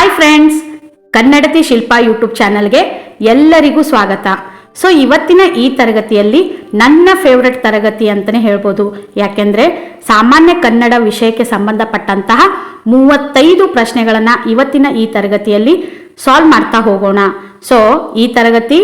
Hi friends, ಕನ್ನಡತಿ ಶಿಲ್ಪ YouTube ಚಾನಲ್ಗೆ ಎಲ್ಲರಿಗೂ ಸ್ವಾಗತ. ಸೊ ಇವತ್ತಿನ ಈ ತರಗತಿಯಲ್ಲಿ ನನ್ನ ಫೇವ್ರೆಟ್ ತರಗತಿ ಅಂತಲೇ ಹೇಳ್ಬೋದು. ಯಾಕೆಂದರೆ ಸಾಮಾನ್ಯ ಕನ್ನಡ ವಿಷಯಕ್ಕೆ ಸಂಬಂಧಪಟ್ಟಂತಹ 35 ಪ್ರಶ್ನೆಗಳನ್ನು ಇವತ್ತಿನ ಈ ತರಗತಿಯಲ್ಲಿ ಸಾಲ್ವ್ ಮಾಡ್ತಾ ಹೋಗೋಣ. ಸೊ ಈ ತರಗತಿ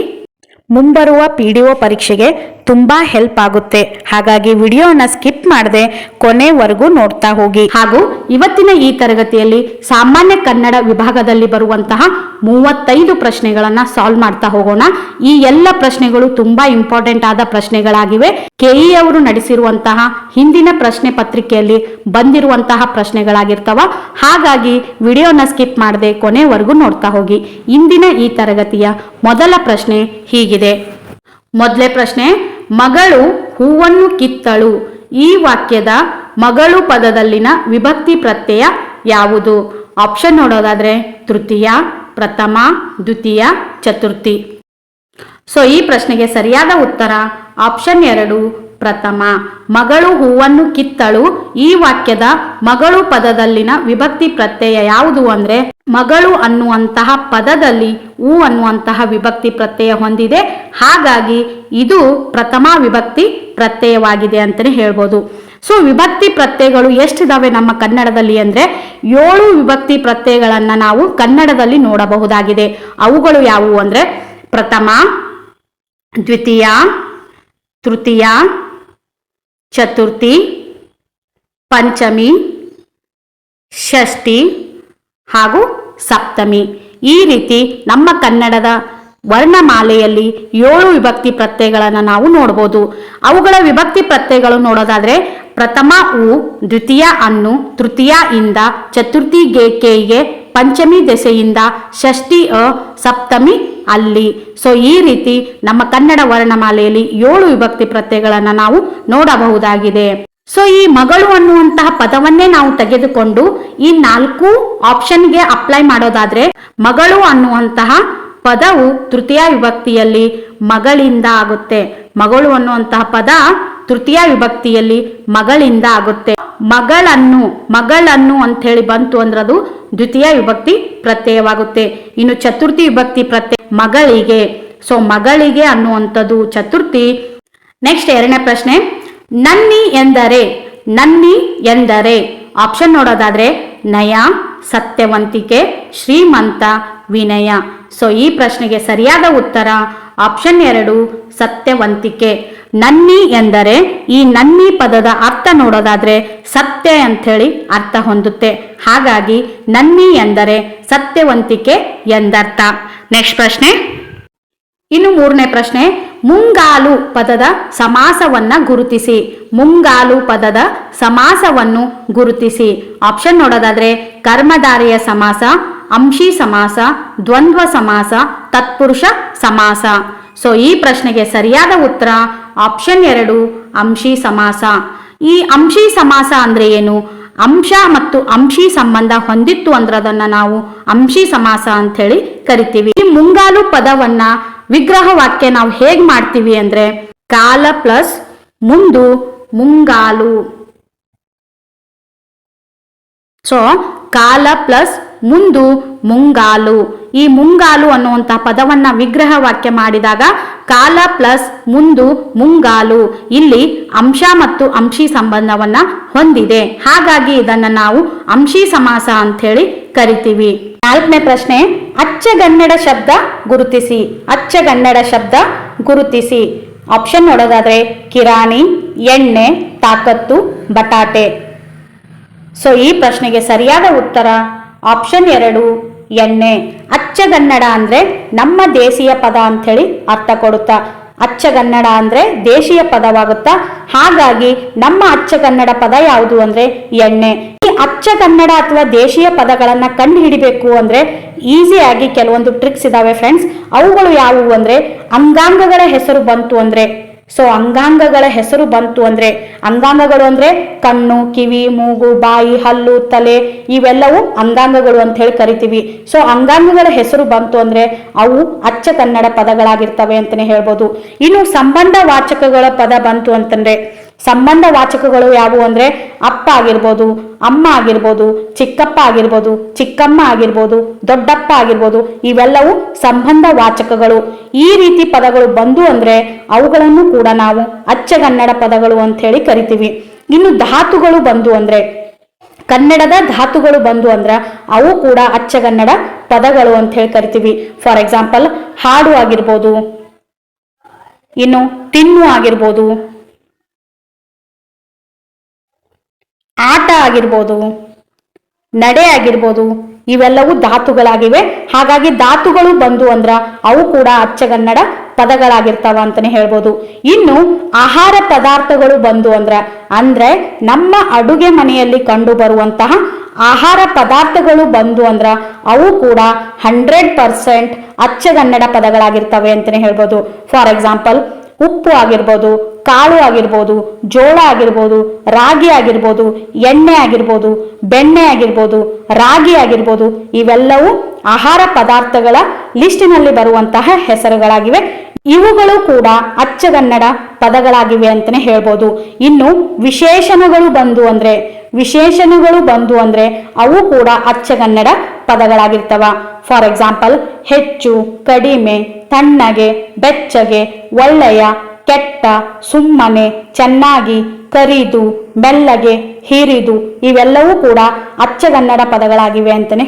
ಮುಂಬರುವ PDO ಪರೀಕ್ಷೆಗೆ ತುಂಬ ಹೆಲ್ಪ್ ಆಗುತ್ತೆ. ಹಾಗಾಗಿ ವಿಡಿಯೋನ ಸ್ಕಿಪ್ ಮಾಡದೆ ಕೊನೆವರೆಗೂ ನೋಡ್ತಾ ಹೋಗಿ. ಹಾಗೂ ಇವತ್ತಿನ ಈ ತರಗತಿಯಲ್ಲಿ ಸಾಮಾನ್ಯ ಕನ್ನಡ ವಿಭಾಗದಲ್ಲಿ ಬರುವಂತಹ 35 ಪ್ರಶ್ನೆಗಳನ್ನು ಸಾಲ್ವ್ ಮಾಡ್ತಾ ಹೋಗೋಣ. ಈ ಎಲ್ಲ ಪ್ರಶ್ನೆಗಳು ತುಂಬಾ ಇಂಪಾರ್ಟೆಂಟ್ ಆದ ಪ್ರಶ್ನೆಗಳಾಗಿವೆ. KE ಅವರು ನಡೆಸಿರುವಂತಹ ಹಿಂದಿನ ಪ್ರಶ್ನೆ ಪತ್ರಿಕೆಯಲ್ಲಿ ಬಂದಿರುವಂತಹ ಪ್ರಶ್ನೆಗಳಾಗಿರ್ತವ. ಹಾಗಾಗಿ ವಿಡಿಯೋನ ಸ್ಕಿಪ್ ಮಾಡದೆ ಕೊನೆವರೆಗೂ ನೋಡ್ತಾ ಹೋಗಿ. ಇಂದಿನ ಈ ತರಗತಿಯ ಮೊದಲ ಪ್ರಶ್ನೆ ಹೀಗಿದೆ. ಮೊದಲೇ ಪ್ರಶ್ನೆ, ಮಗಳು ಹೂವನ್ನು ಕಿತ್ತಳು. ಈ ವಾಕ್ಯದ ಮಗಳು ಪದದಲ್ಲಿನ ವಿಭಕ್ತಿ ಪ್ರತ್ಯಯ ಯಾವುದು? ಆಪ್ಷನ್ ನೋಡೋದಾದ್ರೆ ತೃತೀಯ, ಪ್ರಥಮ, ದ್ವಿತೀಯ, ಚತುರ್ಥಿ. ಸೊ ಈ ಪ್ರಶ್ನೆಗೆ ಸರಿಯಾದ ಉತ್ತರ ಆಪ್ಷನ್ 2, ಪ್ರಥಮ. ಮಗಳು ಹೂವನ್ನು ಕಿತ್ತಳು. ಈ ವಾಕ್ಯದ ಮಗಳು ಪದದಲ್ಲಿನ ವಿಭಕ್ತಿ ಪ್ರತ್ಯಯ ಯಾವುದು ಅಂದ್ರೆ ಮಗಳು ಅನ್ನುವಂತಹ ಪದದಲ್ಲಿ ಹೂ ಅನ್ನುವಂತಹ ವಿಭಕ್ತಿ ಪ್ರತ್ಯಯ ಹೊಂದಿದೆ. ಹಾಗಾಗಿ ಇದು ಪ್ರಥಮ ವಿಭಕ್ತಿ ಪ್ರತ್ಯಯವಾಗಿದೆ ಅಂತಲೇ ಹೇಳ್ಬೋದು. ಸೊ ವಿಭಕ್ತಿ ಪ್ರತ್ಯಯಗಳು ಎಷ್ಟಿದಾವೆ ನಮ್ಮ ಕನ್ನಡದಲ್ಲಿ ಅಂದ್ರೆ 7 ವಿಭಕ್ತಿ ಪ್ರತ್ಯಯಗಳನ್ನ ನಾವು ಕನ್ನಡದಲ್ಲಿ ನೋಡಬಹುದಾಗಿದೆ. ಅವುಗಳು ಯಾವುವು ಅಂದ್ರೆ ಪ್ರಥಮ, ದ್ವಿತೀಯ, ತೃತೀಯ, ಚತುರ್ಥಿ, ಪಂಚಮಿ, ಷಷ್ಠಿ ಹಾಗೂ ಸಪ್ತಮಿ. ಈ ರೀತಿ ನಮ್ಮ ಕನ್ನಡದ ವರ್ಣಮಾಲೆಯಲ್ಲಿ 7 ವಿಭಕ್ತಿ ಪ್ರತ್ಯಯಗಳನ್ನು ನಾವು ನೋಡ್ಬೋದು. ಅವುಗಳ ವಿಭಕ್ತಿ ಪ್ರತ್ಯಯಗಳು ನೋಡೋದಾದ್ರೆ ಪ್ರಥಮ ಉ, ದ್ವಿತೀಯ ಅನ್ನು, ತೃತೀಯ ಇಂದ, ಚತುರ್ಥಿ ಕೇಗೆ, ಪಂಚಮಿ ದೆಸೆಯಿಂದ, ಷಷ್ಠಿ ಅ, ಸಪ್ತಮಿ ಅಲ್ಲಿ. ಸೊ ಈ ರೀತಿ ನಮ್ಮ ಕನ್ನಡ ವರ್ಣಮಾಲೆಯಲ್ಲಿ 7 ವಿಭಕ್ತಿ ಪ್ರತ್ಯಯಗಳನ್ನು ನಾವು ನೋಡಬಹುದಾಗಿದೆ. ಸೊ ಈ ಮಗಳು ಅನ್ನುವಂತಹ ಪದವನ್ನೇ ನಾವು ತೆಗೆದುಕೊಂಡು ಈ 4 ಆಪ್ಷನ್ಗೆ ಅಪ್ಲೈ ಮಾಡೋದಾದ್ರೆ ಮಗಳು ಅನ್ನುವಂತಹ ಪದವು ತೃತೀಯ ವಿಭಕ್ತಿಯಲ್ಲಿ ಮಗಳಿಂದ ಆಗುತ್ತೆ. ಮಗಳು ಅನ್ನುವಂತಹ ಪದ ತೃತೀಯ ವಿಭಕ್ತಿಯಲ್ಲಿ ಮಗಳಿಂದ ಆಗುತ್ತೆ. ಮಗಳನ್ನು ಅಂತ ಹೇಳಿ ಬಂತು ಅಂದ್ರೆ ಅದು ದ್ವಿತೀಯ ವಿಭಕ್ತಿ ಪ್ರತ್ಯಯವಾಗುತ್ತೆ. ಇನ್ನು ಚತುರ್ಥಿ ವಿಭಕ್ತಿ ಪ್ರತ್ಯಯ ಮಗಳಿಗೆ. ಸೊ ಮಗಳಿಗೆ ಅನ್ನುವಂಥದ್ದು ಚತುರ್ಥಿ. ನೆಕ್ಸ್ಟ್ 2ನೇ ಪ್ರಶ್ನೆ, ನನ್ನಿ ಎಂದರೆ ಆಪ್ಷನ್ ನೋಡೋದಾದ್ರೆ ನಯ, ಸತ್ಯವಂತಿಕೆ, ಶ್ರೀಮಂತ, ವಿನಯ. ಸೊ ಈ ಪ್ರಶ್ನೆಗೆ ಸರಿಯಾದ ಉತ್ತರ ಆಪ್ಷನ್ 2, ಸತ್ಯವಂತಿಕೆ. ನನ್ನಿ ಎಂದರೆ ಈ ನನ್ನಿ ಪದದ ಅರ್ಥ ನೋಡೋದಾದ್ರೆ ಸತ್ಯ ಅಂತ ಹೇಳಿ ಅರ್ಥ ಹೊಂದುತ್ತೆ. ಹಾಗಾಗಿ ನನ್ನಿ ಎಂದರೆ ಸತ್ಯವಂತಿಕೆ ಎಂದರ್ಥ. ನೆಕ್ಸ್ಟ್ ಪ್ರಶ್ನೆ, ಇನ್ನು 3ನೇ ಪ್ರಶ್ನೆ, ಮುಂಗಾಲು ಪದದ ಸಮಾಸವನ್ನ ಗುರುತಿಸಿ. ಮುಂಗಾಲು ಪದದ ಸಮಾಸವನ್ನು ಗುರುತಿಸಿ. ಆಪ್ಷನ್ ನೋಡೋದಾದ್ರೆ ಕರ್ಮಧಾರೆಯ ಸಮಾಸ, ಅಂಶಿ ಸಮಾಸ, ದ್ವಂದ್ವ ಸಮಾಸ, ತತ್ಪುರುಷ ಸಮಾಸ. ಸೊ ಈ ಪ್ರಶ್ನೆಗೆ ಸರಿಯಾದ ಉತ್ತರ ಆಪ್ಷನ್ 2, ಅಂಶಿ ಸಮಾಸ. ಈ ಅಂಶಿ ಸಮಾಸ ಅಂದ್ರೆ ಏನು? ಅಂಶ ಮತ್ತು ಅಂಶಿ ಸಂಬಂಧ ಹೊಂದಿತ್ತು ಅಂದ್ರೆ ಅದನ್ನ ನಾವು ಅಂಶಿ ಸಮಾಸ ಅಂತ ಹೇಳಿ ಕರಿತೀವಿ. ಈ ಮುಂಗಾಲು ಪದವನ್ನ ವಿಗ್ರಹ ವಾಕ್ಯ ನಾವು ಹೇಗ್ ಮಾಡ್ತೀವಿ ಅಂದ್ರೆ ಕಾಲ ಪ್ಲಸ್ ಮುಂದು ಮುಂಗಾಲು. ಸೊ ಕಾಲ ಪ್ಲಸ್ ಮುಂದು ಮುಂಗಾಲು. ಈ ಮುಂಗಾಲು ಅನ್ನುವಂತಹ ಪದವನ್ನ ವಿಗ್ರಹ ವಾಕ್ಯ ಮಾಡಿದಾಗ ಕಾಲ ಪ್ಲಸ್ ಮುಂದು ಮುಂಗಾಲು ಇಲ್ಲಿ ಅಂಶ ಮತ್ತು ಅಂಶಿ ಸಂಬಂಧವನ್ನ ಹೊಂದಿದೆ. ಹಾಗಾಗಿ ಇದನ್ನ ನಾವು ಅಂಶಿ ಸಮಾಸ ಅಂತ ಹೇಳಿ ಕರಿತೀವಿ. 4ನೇ ಪ್ರಶ್ನೆ, ಅಚ್ಚಗನ್ನಡ ಶಬ್ದ ಗುರುತಿಸಿ. ಅಚ್ಚಗನ್ನಡ ಶಬ್ದ ಗುರುತಿಸಿ. ಆಪ್ಷನ್ ನೋಡೋದಾದ್ರೆ ಕಿರಾಣಿ, ಎಣ್ಣೆ, ತಾಕತ್ತು, ಬಟಾಟೆ. ಸೊ ಈ ಪ್ರಶ್ನೆಗೆ ಸರಿಯಾದ ಉತ್ತರ ಆಪ್ಷನ್ 2, ಎಣ್ಣೆ. ಅಚ್ಚಗನ್ನಡ ಅಂದ್ರೆ ನಮ್ಮ ದೇಶೀಯ ಪದ ಅಂತ ಹೇಳಿ ಅರ್ಥ ಕೊಡುತ್ತಾ. ಅಚ್ಚಗನ್ನಡ ಅಂದ್ರೆ ದೇಶೀಯ ಪದವಾಗುತ್ತಾ. ಹಾಗಾಗಿ ನಮ್ಮ ಅಚ್ಚಗನ್ನಡ ಪದ ಯಾವುದು ಅಂದ್ರೆ ಎಣ್ಣೆ. ಈ ಅಚ್ಚಗನ್ನಡ ಅಥವಾ ದೇಶೀಯ ಪದಗಳನ್ನ ಕಂಡು ಹಿಡಿಬೇಕು ಅಂದ್ರೆ ಈಸಿಯಾಗಿ ಕೆಲವೊಂದು ಟ್ರಿಕ್ಸ್ ಇದಾವೆ ಫ್ರೆಂಡ್ಸ್. ಅವುಗಳು ಯಾವುವು ಅಂದ್ರೆ ಅಂಗಾಂಗಗಳ ಹೆಸರು ಬಂತು ಅಂದ್ರೆ. ಸೊ ಅಂಗಾಂಗಗಳ ಹೆಸರು ಬಂತು ಅಂದ್ರೆ ಅಂಗಾಂಗಗಳು ಅಂದ್ರೆ ಕಣ್ಣು, ಕಿವಿ, ಮೂಗು, ಬಾಯಿ, ಹಲ್ಲು, ತಲೆ ಇವೆಲ್ಲವೂ ಅಂಗಾಂಗಗಳು ಅಂತ ಹೇಳಿ ಕರಿತೀವಿ. ಸೊ ಅಂಗಾಂಗಗಳ ಹೆಸರು ಬಂತು ಅಂದ್ರೆ ಅವು ಅಚ್ಚ ಕನ್ನಡ ಪದಗಳಾಗಿರ್ತವೆ ಅಂತಾನೆ ಹೇಳ್ಬೋದು. ಇನ್ನು ಸಂಬಂಧ ವಾಚಕಗಳ ಪದ ಬಂತು ಅಂತಂದ್ರೆ ಸಂಬಂಧ ವಾಚಕಗಳು ಯಾವುವು ಅಂದ್ರೆ ಅಪ್ಪ ಆಗಿರ್ಬೋದು, ಅಮ್ಮ ಆಗಿರ್ಬೋದು, ಚಿಕ್ಕಪ್ಪ ಆಗಿರ್ಬೋದು, ಚಿಕ್ಕಮ್ಮ ಆಗಿರ್ಬೋದು, ದೊಡ್ಡಪ್ಪ ಆಗಿರ್ಬೋದು, ಇವೆಲ್ಲವೂ ಸಂಬಂಧ ವಾಚಕಗಳು. ಈ ರೀತಿ ಪದಗಳು ಬಂದು ಅಂದ್ರೆ ಅವುಗಳನ್ನು ಕೂಡ ನಾವು ಅಚ್ಚಗನ್ನಡ ಪದಗಳು ಅಂತ ಹೇಳಿ ಕರಿತೀವಿ. ಇನ್ನು ಧಾತುಗಳು ಬಂದು ಅಂದ್ರೆ ಕನ್ನಡದ ಧಾತುಗಳು ಬಂದು ಅಂದ್ರ ಅವು ಕೂಡ ಅಚ್ಚಗನ್ನಡ ಪದಗಳು ಅಂತ ಹೇಳಿ ಕರಿತೀವಿ. ಫಾರ್ ಎಕ್ಸಾಂಪಲ್ ಹಾಡು ಆಗಿರ್ಬೋದು, ಇನ್ನು ತಿನ್ನು ಆಗಿರ್ಬೋದು, ಆಟ ಆಗಿರ್ಬೋದು, ನಡೆ ಆಗಿರ್ಬೋದು, ಇವೆಲ್ಲವೂ ಧಾತುಗಳಾಗಿವೆ. ಹಾಗಾಗಿ ಧಾತುಗಳು ಬಂದು ಅಂದ್ರ ಅವು ಕೂಡ ಅಚ್ಚಗನ್ನಡ ಪದಗಳಾಗಿರ್ತಾವ ಅಂತಾನೆ ಹೇಳ್ಬೋದು. ಇನ್ನು ಆಹಾರ ಪದಾರ್ಥಗಳು ಬಂದು ಅಂದ್ರೆ ನಮ್ಮ ಅಡುಗೆ ಮನೆಯಲ್ಲಿ ಕಂಡು ಬರುವಂತಹ ಆಹಾರ ಪದಾರ್ಥಗಳು ಬಂದು ಅಂದ್ರ ಅವು ಕೂಡ 100% ಅಚ್ಚಗನ್ನಡ ಪದಗಳಾಗಿರ್ತವೆ ಅಂತಾನೆ ಹೇಳ್ಬೋದು. ಫಾರ್ ಎಕ್ಸಾಂಪಲ್ ಉಪ್ಪು ಆಗಿರ್ಬೋದು, ಕಾಳು ಆಗಿರ್ಬೋದು, ಜೋಳ ಆಗಿರ್ಬೋದು, ರಾಗಿ ಆಗಿರ್ಬೋದು, ಎಣ್ಣೆ ಆಗಿರ್ಬೋದು, ಬೆಣ್ಣೆ ಆಗಿರ್ಬೋದು, ರಾಗಿ ಆಗಿರ್ಬೋದು, ಇವೆಲ್ಲವೂ ಆಹಾರ ಪದಾರ್ಥಗಳ ಲಿಸ್ಟಿನಲ್ಲಿ ಬರುವಂತಹ ಹೆಸರುಗಳಾಗಿವೆ. ಇವುಗಳು ಕೂಡ ಅಚ್ಚಗನ್ನಡ ಪದಗಳಾಗಿವೆ ಅಂತಾನೆ ಹೇಳ್ಬೋದು. ಇನ್ನು ವಿಶೇಷಣಗಳು ಬಂದು ಅಂದ್ರೆ ಅವು ಕೂಡ ಅಚ್ಚಗನ್ನಡ ಪದಗಳಾಗಿರ್ತವ. ಫಾರ್ ಎಕ್ಸಾಂಪಲ್ ಹೆಚ್ಚು, ಕಡಿಮೆ, ತಣ್ಣಗೆ, ಬೆಚ್ಚಗೆ, ಒಳ್ಳೆಯ, ಕೆಟ್ಟ, ಸುಮ್ಮನೆ, ಚೆನ್ನಾಗಿ, ಕರಿದು, ಮೆಲ್ಲಗೆ, ಹಿರಿದು, ಇವೆಲ್ಲವೂ ಕೂಡ ಅಚ್ಚಗನ್ನಡ ಪದಗಳಾಗಿವೆ ಅಂತಾನೆ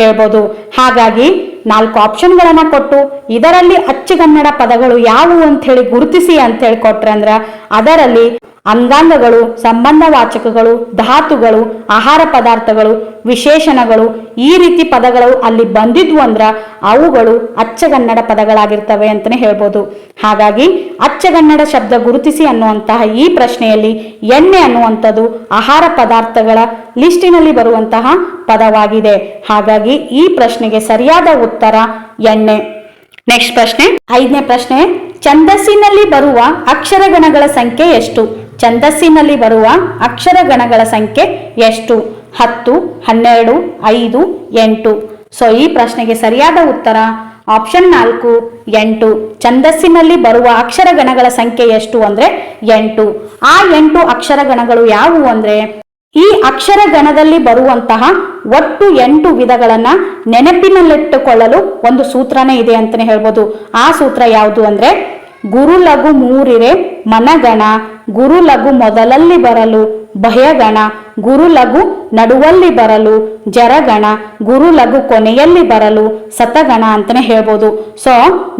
ಹೇಳ್ಬೋದು. ಹಾಗಾಗಿ 4 ಆಪ್ಷನ್ಗಳನ್ನ ಕೊಟ್ಟು ಇದರಲ್ಲಿ ಅಚ್ಚಗನ್ನಡ ಪದಗಳು ಯಾವುವು ಅಂತ ಹೇಳಿ ಗುರುತಿಸಿ ಅಂತ ಹೇಳಿ ಕೊಟ್ರೆ ಅಂದ್ರ ಅದರಲ್ಲಿ ಅಂಗಾಂಗಗಳು, ಸಂಬಂಧವಾಚಕಗಳು, ಧಾತುಗಳು, ಆಹಾರ ಪದಾರ್ಥಗಳು, ವಿಶೇಷಣಗಳು, ಈ ರೀತಿ ಪದಗಳು ಅಲ್ಲಿ ಬಂದಿದ್ವು ಅಂದ್ರ ಅವುಗಳು ಅಚ್ಚಗನ್ನಡ ಪದಗಳಾಗಿರ್ತವೆ ಅಂತಾನೆ ಹೇಳ್ಬೋದು. ಹಾಗಾಗಿ ಅಚ್ಚಗನ್ನಡ ಶಬ್ದ ಗುರುತಿಸಿ ಅನ್ನುವಂತಹ ಈ ಪ್ರಶ್ನೆಯಲ್ಲಿ ಎಣ್ಣೆ ಅನ್ನುವಂಥದ್ದು ಆಹಾರ ಪದಾರ್ಥಗಳ ಲಿಸ್ಟಿನಲ್ಲಿ ಬರುವಂತಹ ಪದವಾಗಿದೆ. ಹಾಗಾಗಿ ಈ ಪ್ರಶ್ನೆಗೆ ಸರಿಯಾದ ಉತ್ತರ ಎಣ್ಣೆ. ನೆಕ್ಸ್ಟ್ ಪ್ರಶ್ನೆ, 5ನೇ ಪ್ರಶ್ನೆ, ಛಂದಸ್ಸಿನಲ್ಲಿ ಬರುವ ಅಕ್ಷರಗಣಗಳ ಸಂಖ್ಯೆ ಎಷ್ಟು? ಛಂದಸ್ಸಿನಲ್ಲಿ ಬರುವ ಅಕ್ಷರಗಣಗಳ ಸಂಖ್ಯೆ ಎಷ್ಟು? 10, 12, 5, 8. ಸೊ ಈ ಪ್ರಶ್ನೆಗೆ ಸರಿಯಾದ ಉತ್ತರ ಆಪ್ಷನ್ 4, 8. ಛಂದಸ್ಸಿನಲ್ಲಿ ಬರುವ ಅಕ್ಷರಗಣಗಳ ಸಂಖ್ಯೆ ಎಷ್ಟು ಅಂದ್ರೆ 8. ಆ 8 ಅಕ್ಷರಗಣಗಳು ಯಾವುವು ಅಂದ್ರೆ ಈ ಅಕ್ಷರ ಗಣದಲ್ಲಿ ಬರುವಂತಹ ಒಟ್ಟು 8 ವಿಧಗಳನ್ನ ನೆನಪಿನಲ್ಲಿಟ್ಟುಕೊಳ್ಳಲು ಒಂದು ಸೂತ್ರನೇ ಇದೆ ಅಂತಾನೆ ಹೇಳ್ಬೋದು. ಆ ಸೂತ್ರ ಯಾವುದು ಅಂದ್ರೆ ಗುರು ಲಘು ಮೂರಿರೆ ಮನಗಣ, ಗುರು ಲಘು ಮೊದಲಲ್ಲಿ ಬರಲು ಭಯಗಣ, ಗುರು ಲಘು ನಡುವಲ್ಲಿ ಬರಲು ಜರಗಣ, ಗುರು ಲಘು ಕೊನೆಯಲ್ಲಿ ಬರಲು ಸತಗಣ ಅಂತಾನೆ ಹೇಳ್ಬೋದು. ಸೊ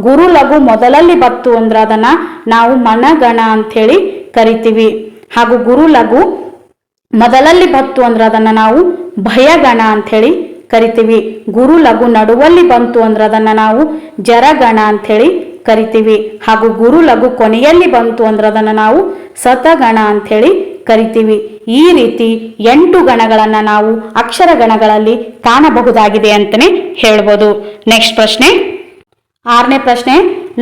ಗುರು ಲಘು ಮೊದಲಲ್ಲಿ ಬತ್ತು ಅಂದ್ರೆ ಅದನ್ನ ನಾವು ಮನಗಣ ಅಂತ ಹೇಳಿ ಕರಿತೀವಿ. ಹಾಗೂ ಗುರು ಲಘು ಮೊದಲಲ್ಲಿ ಬತ್ತು ಅಂದ್ರೆ ಅದನ್ನ ನಾವು ಭಯಗಣ ಅಂತ ಹೇಳಿ ಕರಿತೀವಿ. ಗುರು ಲಘು ನಡುವಲ್ಲಿ ಬಂತು ಅಂದ್ರೆ ಅದನ್ನ ನಾವು ಜರಗಣ ಅಂತ ಹೇಳಿ ಕರಿತೀವಿ. ಹಾಗೂ ಗುರು ಲಘು ಕೊನೆಯಲ್ಲಿ ಬಂತು ಅಂದ್ರೆ ಅದನ್ನ ನಾವು ಸತಗಣ ಅಂತ ಹೇಳಿ ಕರಿತೀವಿ. ಈ ರೀತಿ 8 ಗಣಗಳನ್ನ ನಾವು ಅಕ್ಷರ ಗಣಗಳಲ್ಲಿ ಕಾಣಬಹುದಾಗಿದೆ ಅಂತಾನೆ ಹೇಳ್ಬೋದು. ನೆಕ್ಸ್ಟ್ ಪ್ರಶ್ನೆ, 6ನೇ ಪ್ರಶ್ನೆ,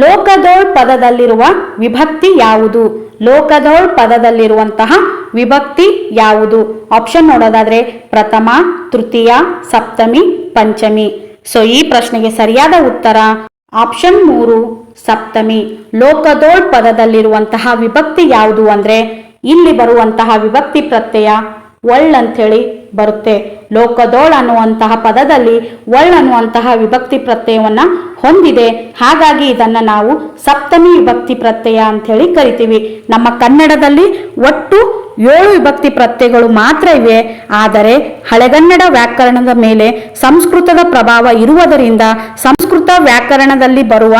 ಲೋಕದೋಳ್ ಪದದಲ್ಲಿರುವ ವಿಭಕ್ತಿ ಯಾವುದು? ಲೋಕದೋಳ್ ಪದದಲ್ಲಿರುವಂತಹ ವಿಭಕ್ತಿ ಯಾವುದು? ಆಪ್ಷನ್ ನೋಡೋದಾದ್ರೆ ಪ್ರಥಮ, ತೃತೀಯ, ಸಪ್ತಮಿ, ಪಂಚಮಿ. ಸೊ ಈ ಪ್ರಶ್ನೆಗೆ ಸರಿಯಾದ ಉತ್ತರ ಆಪ್ಷನ್ 3, ಸಪ್ತಮಿ. ಲೋಕದೋಳ್ ಪದದಲ್ಲಿರುವಂತಹ ವಿಭಕ್ತಿ ಯಾವುದು ಅಂದ್ರೆ ಇಲ್ಲಿ ಬರುವಂತಹ ವಿಭಕ್ತಿ ಪ್ರತ್ಯಯ ಒಳ್ ಅಂತೇಳಿ ಬರುತ್ತೆ. ಲೋಕದೋಳ್ ಅನ್ನುವಂತಹ ಪದದಲ್ಲಿ ಒಳ್ ಅನ್ನುವಂತಹ ವಿಭಕ್ತಿ ಪ್ರತ್ಯಯವನ್ನ ಹೊಂದಿದೆ. ಹಾಗಾಗಿ ಇದನ್ನ ನಾವು ಸಪ್ತಮಿ ವಿಭಕ್ತಿ ಪ್ರತ್ಯಯ ಅಂತ ಹೇಳಿ ಕರಿತೀವಿ. ನಮ್ಮ ಕನ್ನಡದಲ್ಲಿ ಒಟ್ಟು 7 ವಿಭಕ್ತಿ ಪ್ರತ್ಯಯಗಳು ಮಾತ್ರ ಇವೆ. ಆದರೆ ಹಳೆಗನ್ನಡ ವ್ಯಾಕರಣದ ಮೇಲೆ ಸಂಸ್ಕೃತದ ಪ್ರಭಾವ ಇರುವುದರಿಂದ ಸಂಸ್ಕೃತ ವ್ಯಾಕರಣದಲ್ಲಿ ಬರುವ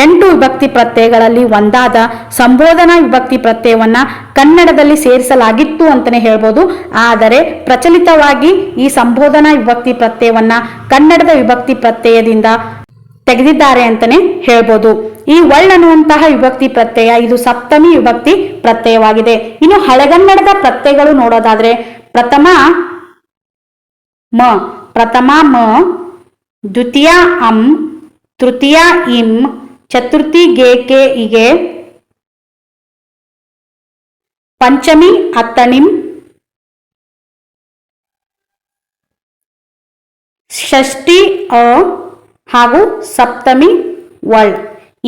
8 ವಿಭಕ್ತಿ ಪ್ರತ್ಯಯಗಳಲ್ಲಿ ಒಂದಾದ ಸಂಬೋಧನಾ ವಿಭಕ್ತಿ ಪ್ರತ್ಯಯವನ್ನ ಕನ್ನಡದಲ್ಲಿ ಸೇರಿಸಲಾಗಿತ್ತು ಅಂತಾನೆ ಹೇಳ್ಬೋದು. ಆದರೆ ಪ್ರಚಲಿತವಾಗಿ ಈ ಸಂಬೋಧನಾ ವಿಭಕ್ತಿ ಪ್ರತ್ಯಯವನ್ನ ಕನ್ನಡದ ವಿಭಕ್ತಿ ಪ್ರತ್ಯಯದಿಂದ ತೆಗೆದಿದ್ದಾರೆ ಅಂತಾನೆ ಹೇಳ್ಬೋದು. ಈ ಒಳ್ ಅನ್ನುವಂತಹ ವಿಭಕ್ತಿ ಪ್ರತ್ಯಯ ಇದು ಸಪ್ತಮಿ ವಿಭಕ್ತಿ ಪ್ರತ್ಯಯವಾಗಿದೆ. ಇನ್ನು ಹಳೆಗನ್ನಡದ ಪ್ರತ್ಯಯಗಳು ನೋಡೋದಾದ್ರೆ ಪ್ರಥಮ ಮ, ದ್ವಿತೀಯ ಅಂ, ತೃತೀಯ ಇಂ, ಚತುರ್ಥಿ ಗೆ ಕೆ ಇಗೆ, ಪಂಚಮಿ ಅತ್ತಣಿಂ, ಷಷ್ಠಿ ಅ ಹಾಗೂ ಸಪ್ತಮಿ ಒಳ್.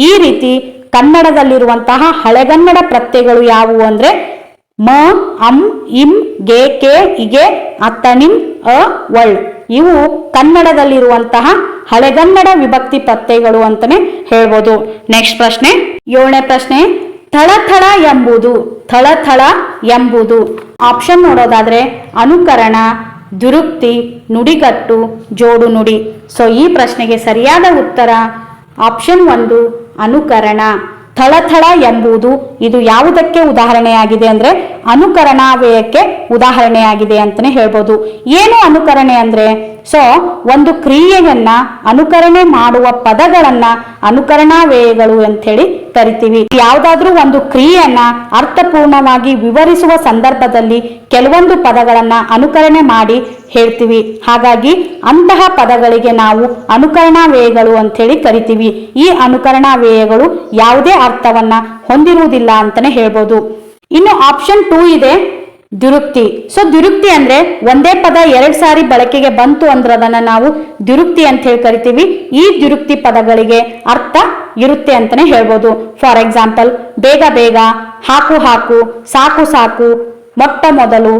ಈ ರೀತಿ ಕನ್ನಡದಲ್ಲಿರುವಂತಹ ಹಳೆಗನ್ನಡ ಪ್ರತ್ಯಯಗಳು ಯಾವುವು ಅಂದ್ರೆ ಮ ಅಂ ಇಂ ಗೆ ಕೆ ಇಗೆ ಅತ್ತನಿಂ ಅ ಒಳ್. ಇವು ಕನ್ನಡದಲ್ಲಿರುವಂತಹ ಹಳೆಗನ್ನಡ ವಿಭಕ್ತಿ ಪ್ರತ್ಯಯಗಳು ಅಂತಾನೆ ಹೇಳ್ಬೋದು. ನೆಕ್ಸ್ಟ್ ಪ್ರಶ್ನೆ, 7ನೇ ಪ್ರಶ್ನೆ, ಥಳಥಳ ಎಂಬುದು, ಥಳಥಳ ಎಂಬುದು ಆಪ್ಷನ್ ನೋಡೋದಾದ್ರೆ ಅನುಕರಣ, ದುರುಕ್ತಿ, ನುಡಿಗಟ್ಟು, ಜೋಡು ನುಡಿ. ಸೊ ಈ ಪ್ರಶ್ನೆಗೆ ಸರಿಯಾದ ಉತ್ತರ ಆಪ್ಷನ್ 1 ಅನುಕರಣ. ಥಳಥಳ ಎಂಬುದು ಇದು ಯಾವುದಕ್ಕೆ ಉದಾಹರಣೆಯಾಗಿದೆ ಅಂದ್ರೆ ಅನುಕರಣಾವ್ಯಯಕ್ಕೆ ಉದಾಹರಣೆಯಾಗಿದೆ ಅಂತಾನೆ ಹೇಳ್ಬೋದು. ಏನು ಅನುಕರಣೆ ಅಂದ್ರೆ ಸೊ ಒಂದು ಕ್ರಿಯೆಯನ್ನ ಅನುಕರಣೆ ಮಾಡುವ ಪದಗಳನ್ನ ಅನುಕರಣಾವ್ಯಯಗಳು ಅಂತ ಹೇಳಿ ಕರಿತೀವಿ. ಯಾವುದಾದ್ರೂ ಒಂದು ಕ್ರಿಯೆಯನ್ನ ಅರ್ಥಪೂರ್ಣವಾಗಿ ವಿವರಿಸುವ ಸಂದರ್ಭದಲ್ಲಿ ಕೆಲವೊಂದು ಪದಗಳನ್ನ ಅನುಕರಣೆ ಮಾಡಿ ಹೇಳ್ತೀವಿ. ಹಾಗಾಗಿ ಅಂತಹ ಪದಗಳಿಗೆ ನಾವು ಅನುಕರಣಾವ್ಯಯಗಳು ಅಂತ ಹೇಳಿ ಕರಿತೀವಿ. ಈ ಅನುಕರಣಾವ್ಯಯಗಳು ಯಾವುದೇ ಅರ್ಥವನ್ನ ಹೊಂದಿರುವುದಿಲ್ಲ ಅಂತಾನೆ ಹೇಳ್ಬೋದು. ಇನ್ನು ಆಪ್ಷನ್ 2 ಇದೆ ದುರುಕ್ತಿ. ಸೊ ದುರುಕ್ತಿ ಅಂದ್ರೆ ಒಂದೇ ಪದ 2 ಸಾರಿ ಬಳಕೆಗೆ ಬಂತು ಅಂದ್ರೆ ಅದನ್ನ ನಾವು ದುರುಕ್ತಿ ಅಂತ ಹೇಳಿ ಕರಿತೀವಿ. ಈ ದುರುಕ್ತಿ ಪದಗಳಿಗೆ ಅರ್ಥ ಇರುತ್ತೆ ಅಂತಾನೆ ಹೇಳ್ಬೋದು. ಫಾರ್ ಎಕ್ಸಾಂಪಲ್, ಬೇಗ ಬೇಗ, ಹಾಕು ಹಾಕು, ಸಾಕು ಸಾಕು, ಮೊಟ್ಟ ಮೊದಲು,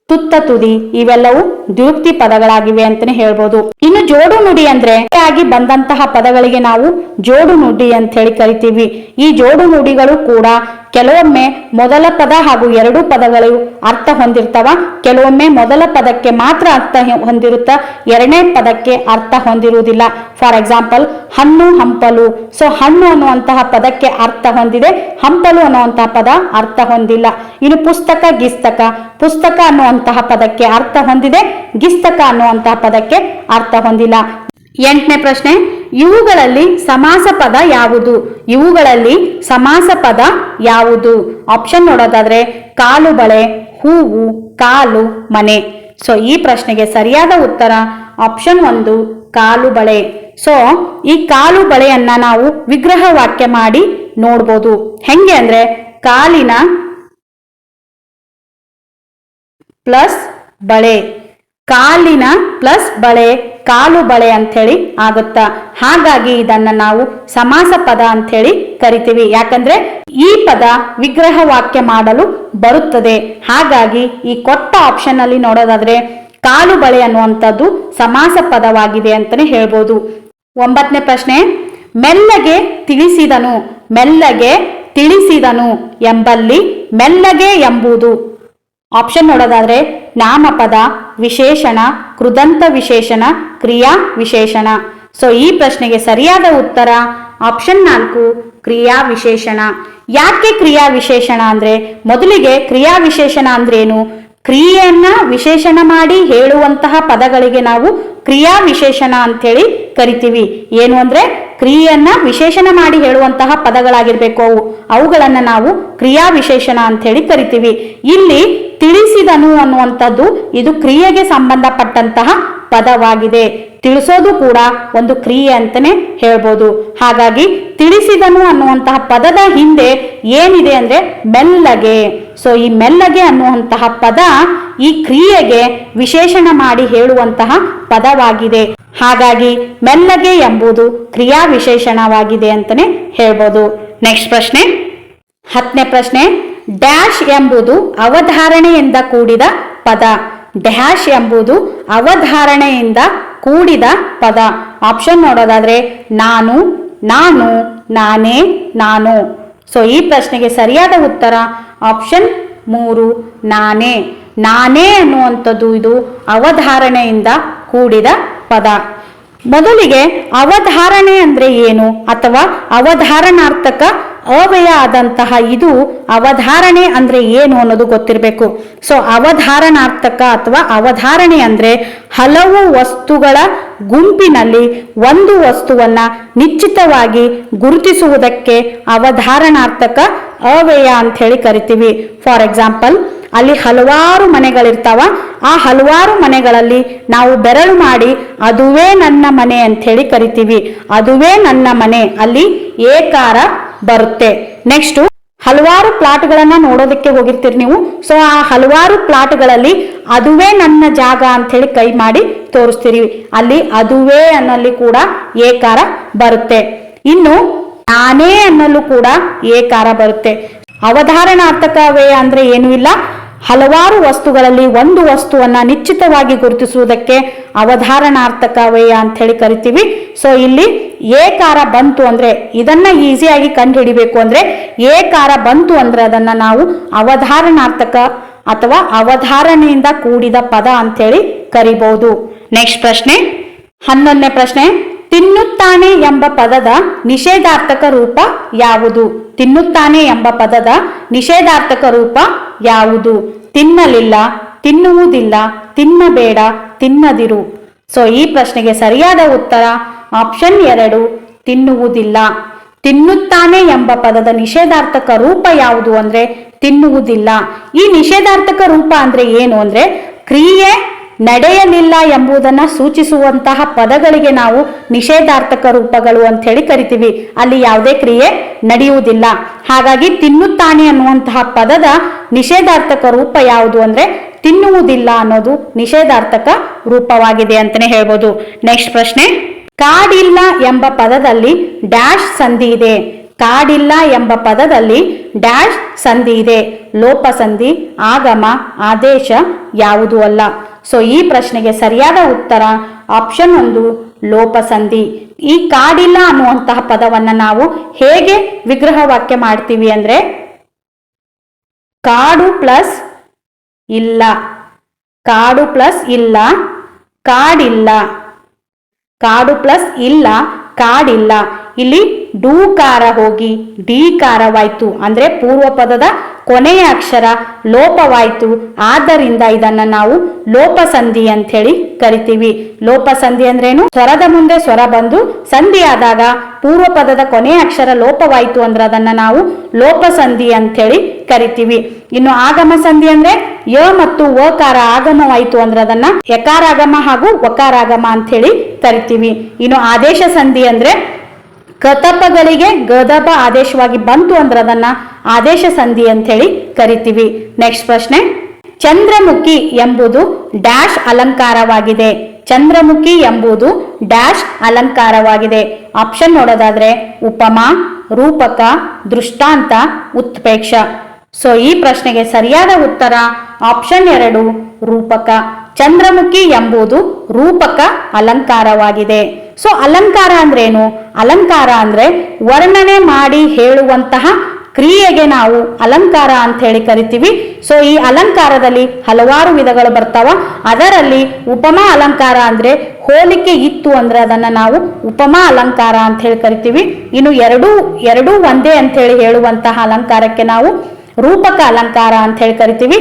ತುತ್ತ ತುದಿ ಇವೆಲ್ಲವೂ ದುರುಕ್ತಿ ಪದಗಳಾಗಿವೆ ಅಂತಾನೆ ಹೇಳ್ಬೋದು. ಇನ್ನು ಜೋಡು ನುಡಿ ಅಂದ್ರೆ ಆಗಿ ಬಂದಂತಹ ಪದಗಳಿಗೆ ನಾವು ಜೋಡು ನುಡಿ ಅಂತ ಹೇಳಿ ಕರಿತೀವಿ. ಈ ಜೋಡು ನುಡಿಗಳು ಕೂಡ ಕೆಲವೊಮ್ಮೆ ಮೊದಲ ಪದ ಹಾಗೂ 2 ಪದಗಳು ಅರ್ಥ ಹೊಂದಿರ್ತಾವ. ಕೆಲವೊಮ್ಮೆ ಮೊದಲ ಪದಕ್ಕೆ ಮಾತ್ರ ಅರ್ಥ ಹೊಂದಿರುತ್ತ, 2ನೇ ಪದಕ್ಕೆ ಅರ್ಥ ಹೊಂದಿರುವುದಿಲ್ಲ. ಫಾರ್ ಎಕ್ಸಾಂಪಲ್, ಹಣ್ಣು ಹಂಪಲು. ಸೊ ಹಣ್ಣು ಅನ್ನುವಂತಹ ಪದಕ್ಕೆ ಅರ್ಥ ಹೊಂದಿದೆ, ಹಂಪಲು ಅನ್ನುವಂತಹ ಪದ ಅರ್ಥ ಹೊಂದಿಲ್ಲ. ಇನ್ನು ಪುಸ್ತಕ ಗಿಸ್ತಕ, ಪುಸ್ತಕ ಅನ್ನುವಂತಹ ಪದಕ್ಕೆ ಅರ್ಥ ಹೊಂದಿದೆ, ಗಿಸ್ತಕ ಅನ್ನುವಂತಹ ಪದಕ್ಕೆ ಅರ್ಥ ಹೊಂದಿಲ್ಲ. 8ನೇ ಪ್ರಶ್ನೆ, ಇವುಗಳಲ್ಲಿ ಸಮಾಸ ಪದ ಯಾವುದು? ಇವುಗಳಲ್ಲಿ ಸಮಾಸ ಪದ ಯಾವುದು? ಆಪ್ಷನ್ ನೋಡೋದಾದ್ರೆ ಕಾಲು ಬಳೆ, ಹೂವು, ಕಾಲು, ಮನೆ. ಸೊ ಈ ಪ್ರಶ್ನೆಗೆ ಸರಿಯಾದ ಉತ್ತರ ಆಪ್ಷನ್ 1 ಕಾಲು ಬಳೆ. ಸೊ ಈ ಕಾಲು ಬಳೆಯನ್ನ ನಾವು ವಿಗ್ರಹ ವಾಕ್ಯ ಮಾಡಿ ನೋಡ್ಬೋದು. ಹೆಂಗೆ ಅಂದ್ರೆ ಕಾಲಿನ ಪ್ಲಸ್ ಬಳೆ, ಕಾಲಿನ ಪ್ಲಸ್ ಬಳೆ ಕಾಲು ಬಳೆ ಅಂತ ಹೇಳಿ ಆಗುತ್ತಾ. ಹಾಗಾಗಿ ಇದನ್ನ ನಾವು ಸಮಾಸ ಪದ ಅಂತ ಹೇಳಿ ಕರಿತೀವಿ. ಯಾಕಂದ್ರೆ ಈ ಪದ ವಿಗ್ರಹ ವಾಕ್ಯ ಮಾಡಲು ಬರುತ್ತದೆ. ಹಾಗಾಗಿ ಈ ಕೊಟ್ಟ ಆಪ್ಷನ್ ಅಲ್ಲಿ ನೋಡೋದಾದ್ರೆ ಕಾಲು ಬಳೆ ಅನ್ನುವಂಥದ್ದು ಸಮಾಸ ಪದವಾಗಿದೆ ಅಂತಾನೆ ಹೇಳ್ಬೋದು. 9ನೇ ಪ್ರಶ್ನೆ, ಮೆಲ್ಲಗೆ ತಿಳಿಸಿದನು, ಮೆಲ್ಲಗೆ ತಿಳಿಸಿದನು ಎಂಬಲ್ಲಿ ಮೆಲ್ಲಗೆ ಎಂಬುದು ಆಪ್ಷನ್ ನೋಡೋದಾದ್ರೆ ನಾಮಪದ, ವಿಶೇಷಣ, ಕೃದಂತ ವಿಶೇಷಣ, ಕ್ರಿಯಾ ವಿಶೇಷಣ. ಸೊ ಈ ಪ್ರಶ್ನೆಗೆ ಸರಿಯಾದ ಉತ್ತರ ಆಪ್ಷನ್ 4 ಕ್ರಿಯಾ ವಿಶೇಷಣ. ಯಾಕೆ ಕ್ರಿಯಾ ವಿಶೇಷಣ ಅಂದ್ರೆ ಮೊದಲಿಗೆ ಕ್ರಿಯಾ ವಿಶೇಷಣ ಅಂದ್ರೆ ಏನು? ಕ್ರಿಯೆಯನ್ನ ವಿಶೇಷಣ ಮಾಡಿ ಹೇಳುವಂತಹ ಪದಗಳಿಗೆ ನಾವು ಕ್ರಿಯಾ ವಿಶೇಷಣ ಅಂತೇಳಿ ಕರಿತೀವಿ. ಏನು ಅಂದ್ರೆ ಕ್ರಿಯೆಯನ್ನ ವಿಶೇಷಣ ಮಾಡಿ ಹೇಳುವಂತಹ ಪದಗಳಾಗಿರ್ಬೇಕು ಅವುಗಳನ್ನ ನಾವು ಕ್ರಿಯಾ ವಿಶೇಷಣ ಅಂತ ಹೇಳಿ ಕರಿತೀವಿ. ಇಲ್ಲಿ ತಿಳಿಸಿದನು ಅನ್ನುವಂಥದ್ದು ಇದು ಕ್ರಿಯೆಗೆ ಸಂಬಂಧಪಟ್ಟಂತಹ ಪದವಾಗಿದೆ. ತಿಳಿಸೋದು ಕೂಡ ಒಂದು ಕ್ರಿಯೆ ಅಂತಾನೆ ಹೇಳ್ಬೋದು. ಹಾಗಾಗಿ ತಿಳಿಸಿದನು ಅನ್ನುವಂತಹ ಪದದ ಹಿಂದೆ ಏನಿದೆ ಅಂದ್ರೆ ಮೆಲ್ಲಗೆ. ಸೊ ಈ ಮೆಲ್ಲಗೆ ಅನ್ನುವಂತಹ ಪದ ಈ ಕ್ರಿಯೆಗೆ ವಿಶೇಷಣ ಮಾಡಿ ಹೇಳುವಂತಹ ಪದವಾಗಿದೆ. ಹಾಗಾಗಿ ಮೆಲ್ಲಗೆ ಎಂಬುದು ಕ್ರಿಯಾ ವಿಶೇಷಣವಾಗಿದೆ ಅಂತಾನೆ ಹೇಳ್ಬೋದು. ನೆಕ್ಸ್ಟ್ ಪ್ರಶ್ನೆ, 10ನೇ ಪ್ರಶ್ನೆ, ಡ್ಯಾಶ್ ಎಂಬುದು ಅವಧಾರಣೆಯಿಂದ ಕೂಡಿದ ಪದ. ಡ್ಯಾಶ್ ಎಂಬುದು ಅವಧಾರಣೆಯಿಂದ ಕೂಡಿದ ಪದ. ಆಪ್ಷನ್ ನೋಡೋದಾದ್ರೆ ನಾನು, ನಾನು, ನಾನೇ, ನಾನು. ಸೊ ಈ ಪ್ರಶ್ನೆಗೆ ಸರಿಯಾದ ಉತ್ತರ ಆಪ್ಷನ್ 3 ನಾನೇ. ನಾನೇ ಅನ್ನುವಂಥದ್ದು ಇದು ಅವಧಾರಣೆಯಿಂದ ಕೂಡಿದ ಪದ. ಮೊದಲಿಗೆ ಅವಧಾರಣೆ ಅಂದ್ರೆ ಏನು ಅಥವಾ ಅವಧಾರಣಾರ್ಥಕ ಅವ್ಯಯ ಆದಂತಹ ಇದು ಅವಧಾರಣೆ ಅಂದ್ರೆ ಏನು ಅನ್ನೋದು ಗೊತ್ತಿರಬೇಕು. ಸೊ ಅವಧಾರಣಾರ್ಥಕ ಅಥವಾ ಅವಧಾರಣೆ ಅಂದ್ರೆ ಹಲವು ವಸ್ತುಗಳ ಗುಂಪಿನಲ್ಲಿ ಒಂದು ವಸ್ತುವನ್ನ ನಿಶ್ಚಿತವಾಗಿ ಗುರುತಿಸುವುದಕ್ಕೆ ಅವಧಾರಣಾರ್ಥಕ ಅವ್ಯಯ ಅಂತ ಹೇಳಿ ಕರಿತೀವಿ. ಫಾರ್ ಎಕ್ಸಾಂಪಲ್, ಅಲ್ಲಿ ಹಲವಾರು ಮನೆಗಳಿರ್ತಾವ. ಆ ಹಲವಾರು ಮನೆಗಳಲ್ಲಿ ನಾವು ಬೆರಳು ಮಾಡಿ ಅದುವೇ ನನ್ನ ಮನೆ ಅಂತ ಹೇಳಿ ಕರಿತೀವಿ. ಅದುವೇ ನನ್ನ ಮನೆ, ಅಲ್ಲಿ ಏಕಾರ ಬರುತ್ತೆ. ನೆಕ್ಸ್ಟ್, ಹಲವಾರು ಪ್ಲಾಟ್ಗಳನ್ನ ನೋಡೋದಕ್ಕೆ ಹೋಗಿರ್ತೀರಿ ನೀವು. ಸೊ ಆ ಹಲವಾರು ಪ್ಲಾಟ್ಗಳಲ್ಲಿ ಅದುವೇ ನನ್ನ ಜಾಗ ಅಂತ ಹೇಳಿ ಕೈ ಮಾಡಿ ತೋರಿಸ್ತೀರಿ. ಅಲ್ಲಿ ಅದುವೇ ಅನ್ನಲ್ಲಿ ಕೂಡ ಏಕಾರ ಬರುತ್ತೆ. ಇನ್ನು ನಾನೇ ಅನ್ನಲು ಕೂಡ ಏಕಾರ ಬರುತ್ತೆ. ಅವಧಾರಣಾರ್ಥಕ ಅವ್ಯಯ ಅಂದ್ರೆ ಏನೂ ಇಲ್ಲ, ಹಲವಾರು ವಸ್ತುಗಳಲ್ಲಿ ಒಂದು ವಸ್ತುವನ್ನ ನಿಶ್ಚಿತವಾಗಿ ಗುರುತಿಸುವುದಕ್ಕೆ ಅವಧಾರಣಾರ್ಥಕ ಅವ್ಯಯ ಅಂತ ಹೇಳಿ ಕರಿತೀವಿ. ಸೊ ಇಲ್ಲಿ ಏಕಾರ ಬಂತು ಅಂದ್ರೆ ಇದನ್ನ ಈಸಿಯಾಗಿ ಕಂಡು ಹಿಡಿಬೇಕು ಅಂದ್ರೆ ಏಕಾರ ಬಂತು ಅಂದ್ರೆ ಅದನ್ನ ನಾವು ಅವಧಾರಣಾರ್ಥಕ ಅಥವಾ ಅವಧಾರಣೆಯಿಂದ ಕೂಡಿದ ಪದ ಅಂತ ಹೇಳಿ ಕರಿಬಹುದು. ನೆಕ್ಸ್ಟ್ ಪ್ರಶ್ನೆ, 11ನೇ ಪ್ರಶ್ನೆ, ತಿನ್ನುತ್ತಾನೆ ಎಂಬ ಪದದ ನಿಷೇಧಾರ್ಥಕ ರೂಪ ಯಾವುದು? ತಿನ್ನುತ್ತಾನೆ ಎಂಬ ಪದದ ನಿಷೇಧಾರ್ಥಕ ರೂಪ ಯಾವುದು? ತಿನ್ನಲಿಲ್ಲ, ತಿನ್ನುವುದಿಲ್ಲ, ತಿನ್ನಬೇಡ, ತಿನ್ನದಿರು. ಸೊ ಈ ಪ್ರಶ್ನೆಗೆ ಸರಿಯಾದ ಉತ್ತರ ಆಪ್ಷನ್ 2, ತಿನ್ನುವುದಿಲ್ಲ. ತಿನ್ನುತ್ತಾನೆ ಎಂಬ ಪದದ ನಿಷೇಧಾರ್ಥಕ ರೂಪ ಯಾವುದು ಅಂದ್ರೆ ತಿನ್ನುವುದಿಲ್ಲ. ಈ ನಿಷೇಧಾರ್ಥಕ ರೂಪ ಅಂದ್ರೆ ಏನು ಅಂದ್ರೆ ಕ್ರಿಯೆ ನಡೆಯಲಿಲ್ಲ ಎಂಬುದನ್ನ ಸೂಚಿಸುವಂತಹ ಪದಗಳಿಗೆ ನಾವು ನಿಷೇಧಾರ್ಥಕ ರೂಪಗಳು ಅಂತ ಹೇಳಿ ಕರಿತೀವಿ. ಅಲ್ಲಿ ಯಾವುದೇ ಕ್ರಿಯೆ ನಡೆಯುವುದಿಲ್ಲ. ಹಾಗಾಗಿ ತಿನ್ನುತ್ತಾನೆ ಅನ್ನುವಂತಹ ಪದದ ನಿಷೇಧಾರ್ಥಕ ರೂಪ ಯಾವುದು ಅಂದ್ರೆ ತಿನ್ನುವುದಿಲ್ಲ ಅನ್ನೋದು ನಿಷೇಧಾರ್ಥಕ ರೂಪವಾಗಿದೆ ಅಂತಾನೆ ಹೇಳ್ಬೋದು. ನೆಕ್ಸ್ಟ್ ಪ್ರಶ್ನೆ, ಕಾಡಿಲ್ಲ ಎಂಬ ಪದದಲ್ಲಿ ಡ್ಯಾಶ್ ಸಂಧಿ ಇದೆ. ಕಾಡಿಲ್ಲ ಎಂಬ ಪದದಲ್ಲಿ ಡ್ಯಾಶ್ ಸಂಧಿ ಇದೆ. ಲೋಪ ಸಂಧಿ, ಆಗಮ, ಆದೇಶ ಯಾವುದು ಅಲ್ಲ. ಸೊ ಈ ಪ್ರಶ್ನೆಗೆ ಸರಿಯಾದ ಉತ್ತರ ಆಪ್ಷನ್ 1, ಲೋಪ ಸಂಧಿ. ಈ ಕಾಡಿಲ್ಲ ಅನ್ನುವಂತಹ ಪದವನ್ನ ನಾವು ಹೇಗೆ ವಿಗ್ರಹ ವಾಕ್ಯ ಮಾಡ್ತೀವಿ ಅಂದ್ರೆ ಕಾಡು ಪ್ಲಸ್ ಇಲ್ಲ, ಕಾಡು ಪ್ಲಸ್ ಇಲ್ಲ, ಕಾಡಿಲ್ಲ, ಕಾಡು ಪ್ಲಸ್ ಇಲ್ಲ, ಕಾಡಿಲ್ಲ. ಇಲ್ಲಿ ಡೂಕಾರ ಹೋಗಿ ಢೀಕಾರವಾಯ್ತು ಅಂದ್ರೆ ಪೂರ್ವ ಪದದ ಕೊನೆಯ ಅಕ್ಷರ ಲೋಪವಾಯ್ತು. ಆದ್ದರಿಂದ ಇದನ್ನ ನಾವು ಲೋಪ ಸಂಧಿ ಅಂತ ಹೇಳಿ ಕರಿತೀವಿ. ಲೋಪ ಸಂಧಿ ಅಂದ್ರೇನು? ಸ್ವರದ ಮುಂದೆ ಸ್ವರ ಬಂದು ಸಂಧಿ ಆದಾಗ ಪೂರ್ವ ಪದದ ಕೊನೆಯ ಅಕ್ಷರ ಲೋಪವಾಯ್ತು ಅಂದ್ರೆ ಅದನ್ನ ನಾವು ಲೋಪ ಸಂಧಿ ಅಂತ ಹೇಳಿ ಕರಿತೀವಿ. ಇನ್ನು ಆಗಮ ಸಂಧಿ ಅಂದ್ರೆ ಯ ಮತ್ತು ವಕಾರ ಆಗಮವಾಯ್ತು ಅಂದ್ರೆ ಅದನ್ನ ಯಕಾರಾಗಮ ಹಾಗೂ ವಕಾರಾಗಮ ಅಂತ ಹೇಳಿ ಕರಿತೀವಿ. ಇನ್ನು ಆದೇಶ ಸಂಧಿ ಅಂದ್ರೆ ಕತಪಗಳಿಗೆ ಗದಪ ಆದೇಶವಾಗಿ ಬಂತು ಅಂದ್ರೆ ಅದನ್ನ ಆದೇಶ ಸಂಧಿ ಅಂತ ಹೇಳಿ ಕರಿತೀವಿ. ನೆಕ್ಸ್ಟ್ ಪ್ರಶ್ನೆ, ಚಂದ್ರಮುಖಿ ಎಂಬುದು ಡ್ಯಾಶ್ ಅಲಂಕಾರವಾಗಿದೆ. ಚಂದ್ರಮುಖಿ ಎಂಬುದು ಡ್ಯಾಶ್ ಅಲಂಕಾರವಾಗಿದೆ. ಆಪ್ಷನ್ ನೋಡೋದಾದ್ರೆ ಉಪಮಾ, ರೂಪಕ, ದೃಷ್ಟಾಂತ, ಉತ್ಪ್ರೇಕ್ಷ. ಸೊ ಈ ಪ್ರಶ್ನೆಗೆ ಸರಿಯಾದ ಉತ್ತರ ಆಪ್ಷನ್ 2, ರೂಪಕ. ಚಂದ್ರಮುಖಿ ಎಂಬುದು ರೂಪಕ ಅಲಂಕಾರವಾಗಿದೆ. ಸೊ ಅಲಂಕಾರ ಅಂದ್ರೇನು? ಅಲಂಕಾರ ಅಂದ್ರೆ ವರ್ಣನೆ ಮಾಡಿ ಹೇಳುವಂತಹ ಕ್ರಿಯೆಗೆ ನಾವು ಅಲಂಕಾರ ಅಂತ ಹೇಳಿ ಕರಿತೀವಿ. ಸೊ ಈ ಅಲಂಕಾರದಲ್ಲಿ ಹಲವಾರು ವಿಧಗಳು ಬರ್ತಾವ. ಅದರಲ್ಲಿ ಉಪಮಾ ಅಲಂಕಾರ ಅಂದ್ರೆ ಹೋಲಿಕೆ ಇತ್ತು ಅಂದ್ರೆ ಅದನ್ನ ನಾವು ಉಪಮಾ ಅಲಂಕಾರ ಅಂತ ಹೇಳಿ ಕರಿತೀವಿ. ಇನ್ನು ಎರಡೂ ಒಂದೇ ಅಂತ ಹೇಳಿ ಹೇಳುವಂತಹ ಅಲಂಕಾರಕ್ಕೆ ನಾವು ರೂಪಕ ಅಲಂಕಾರ ಅಂತ ಹೇಳಿ ಕರಿತೀವಿ.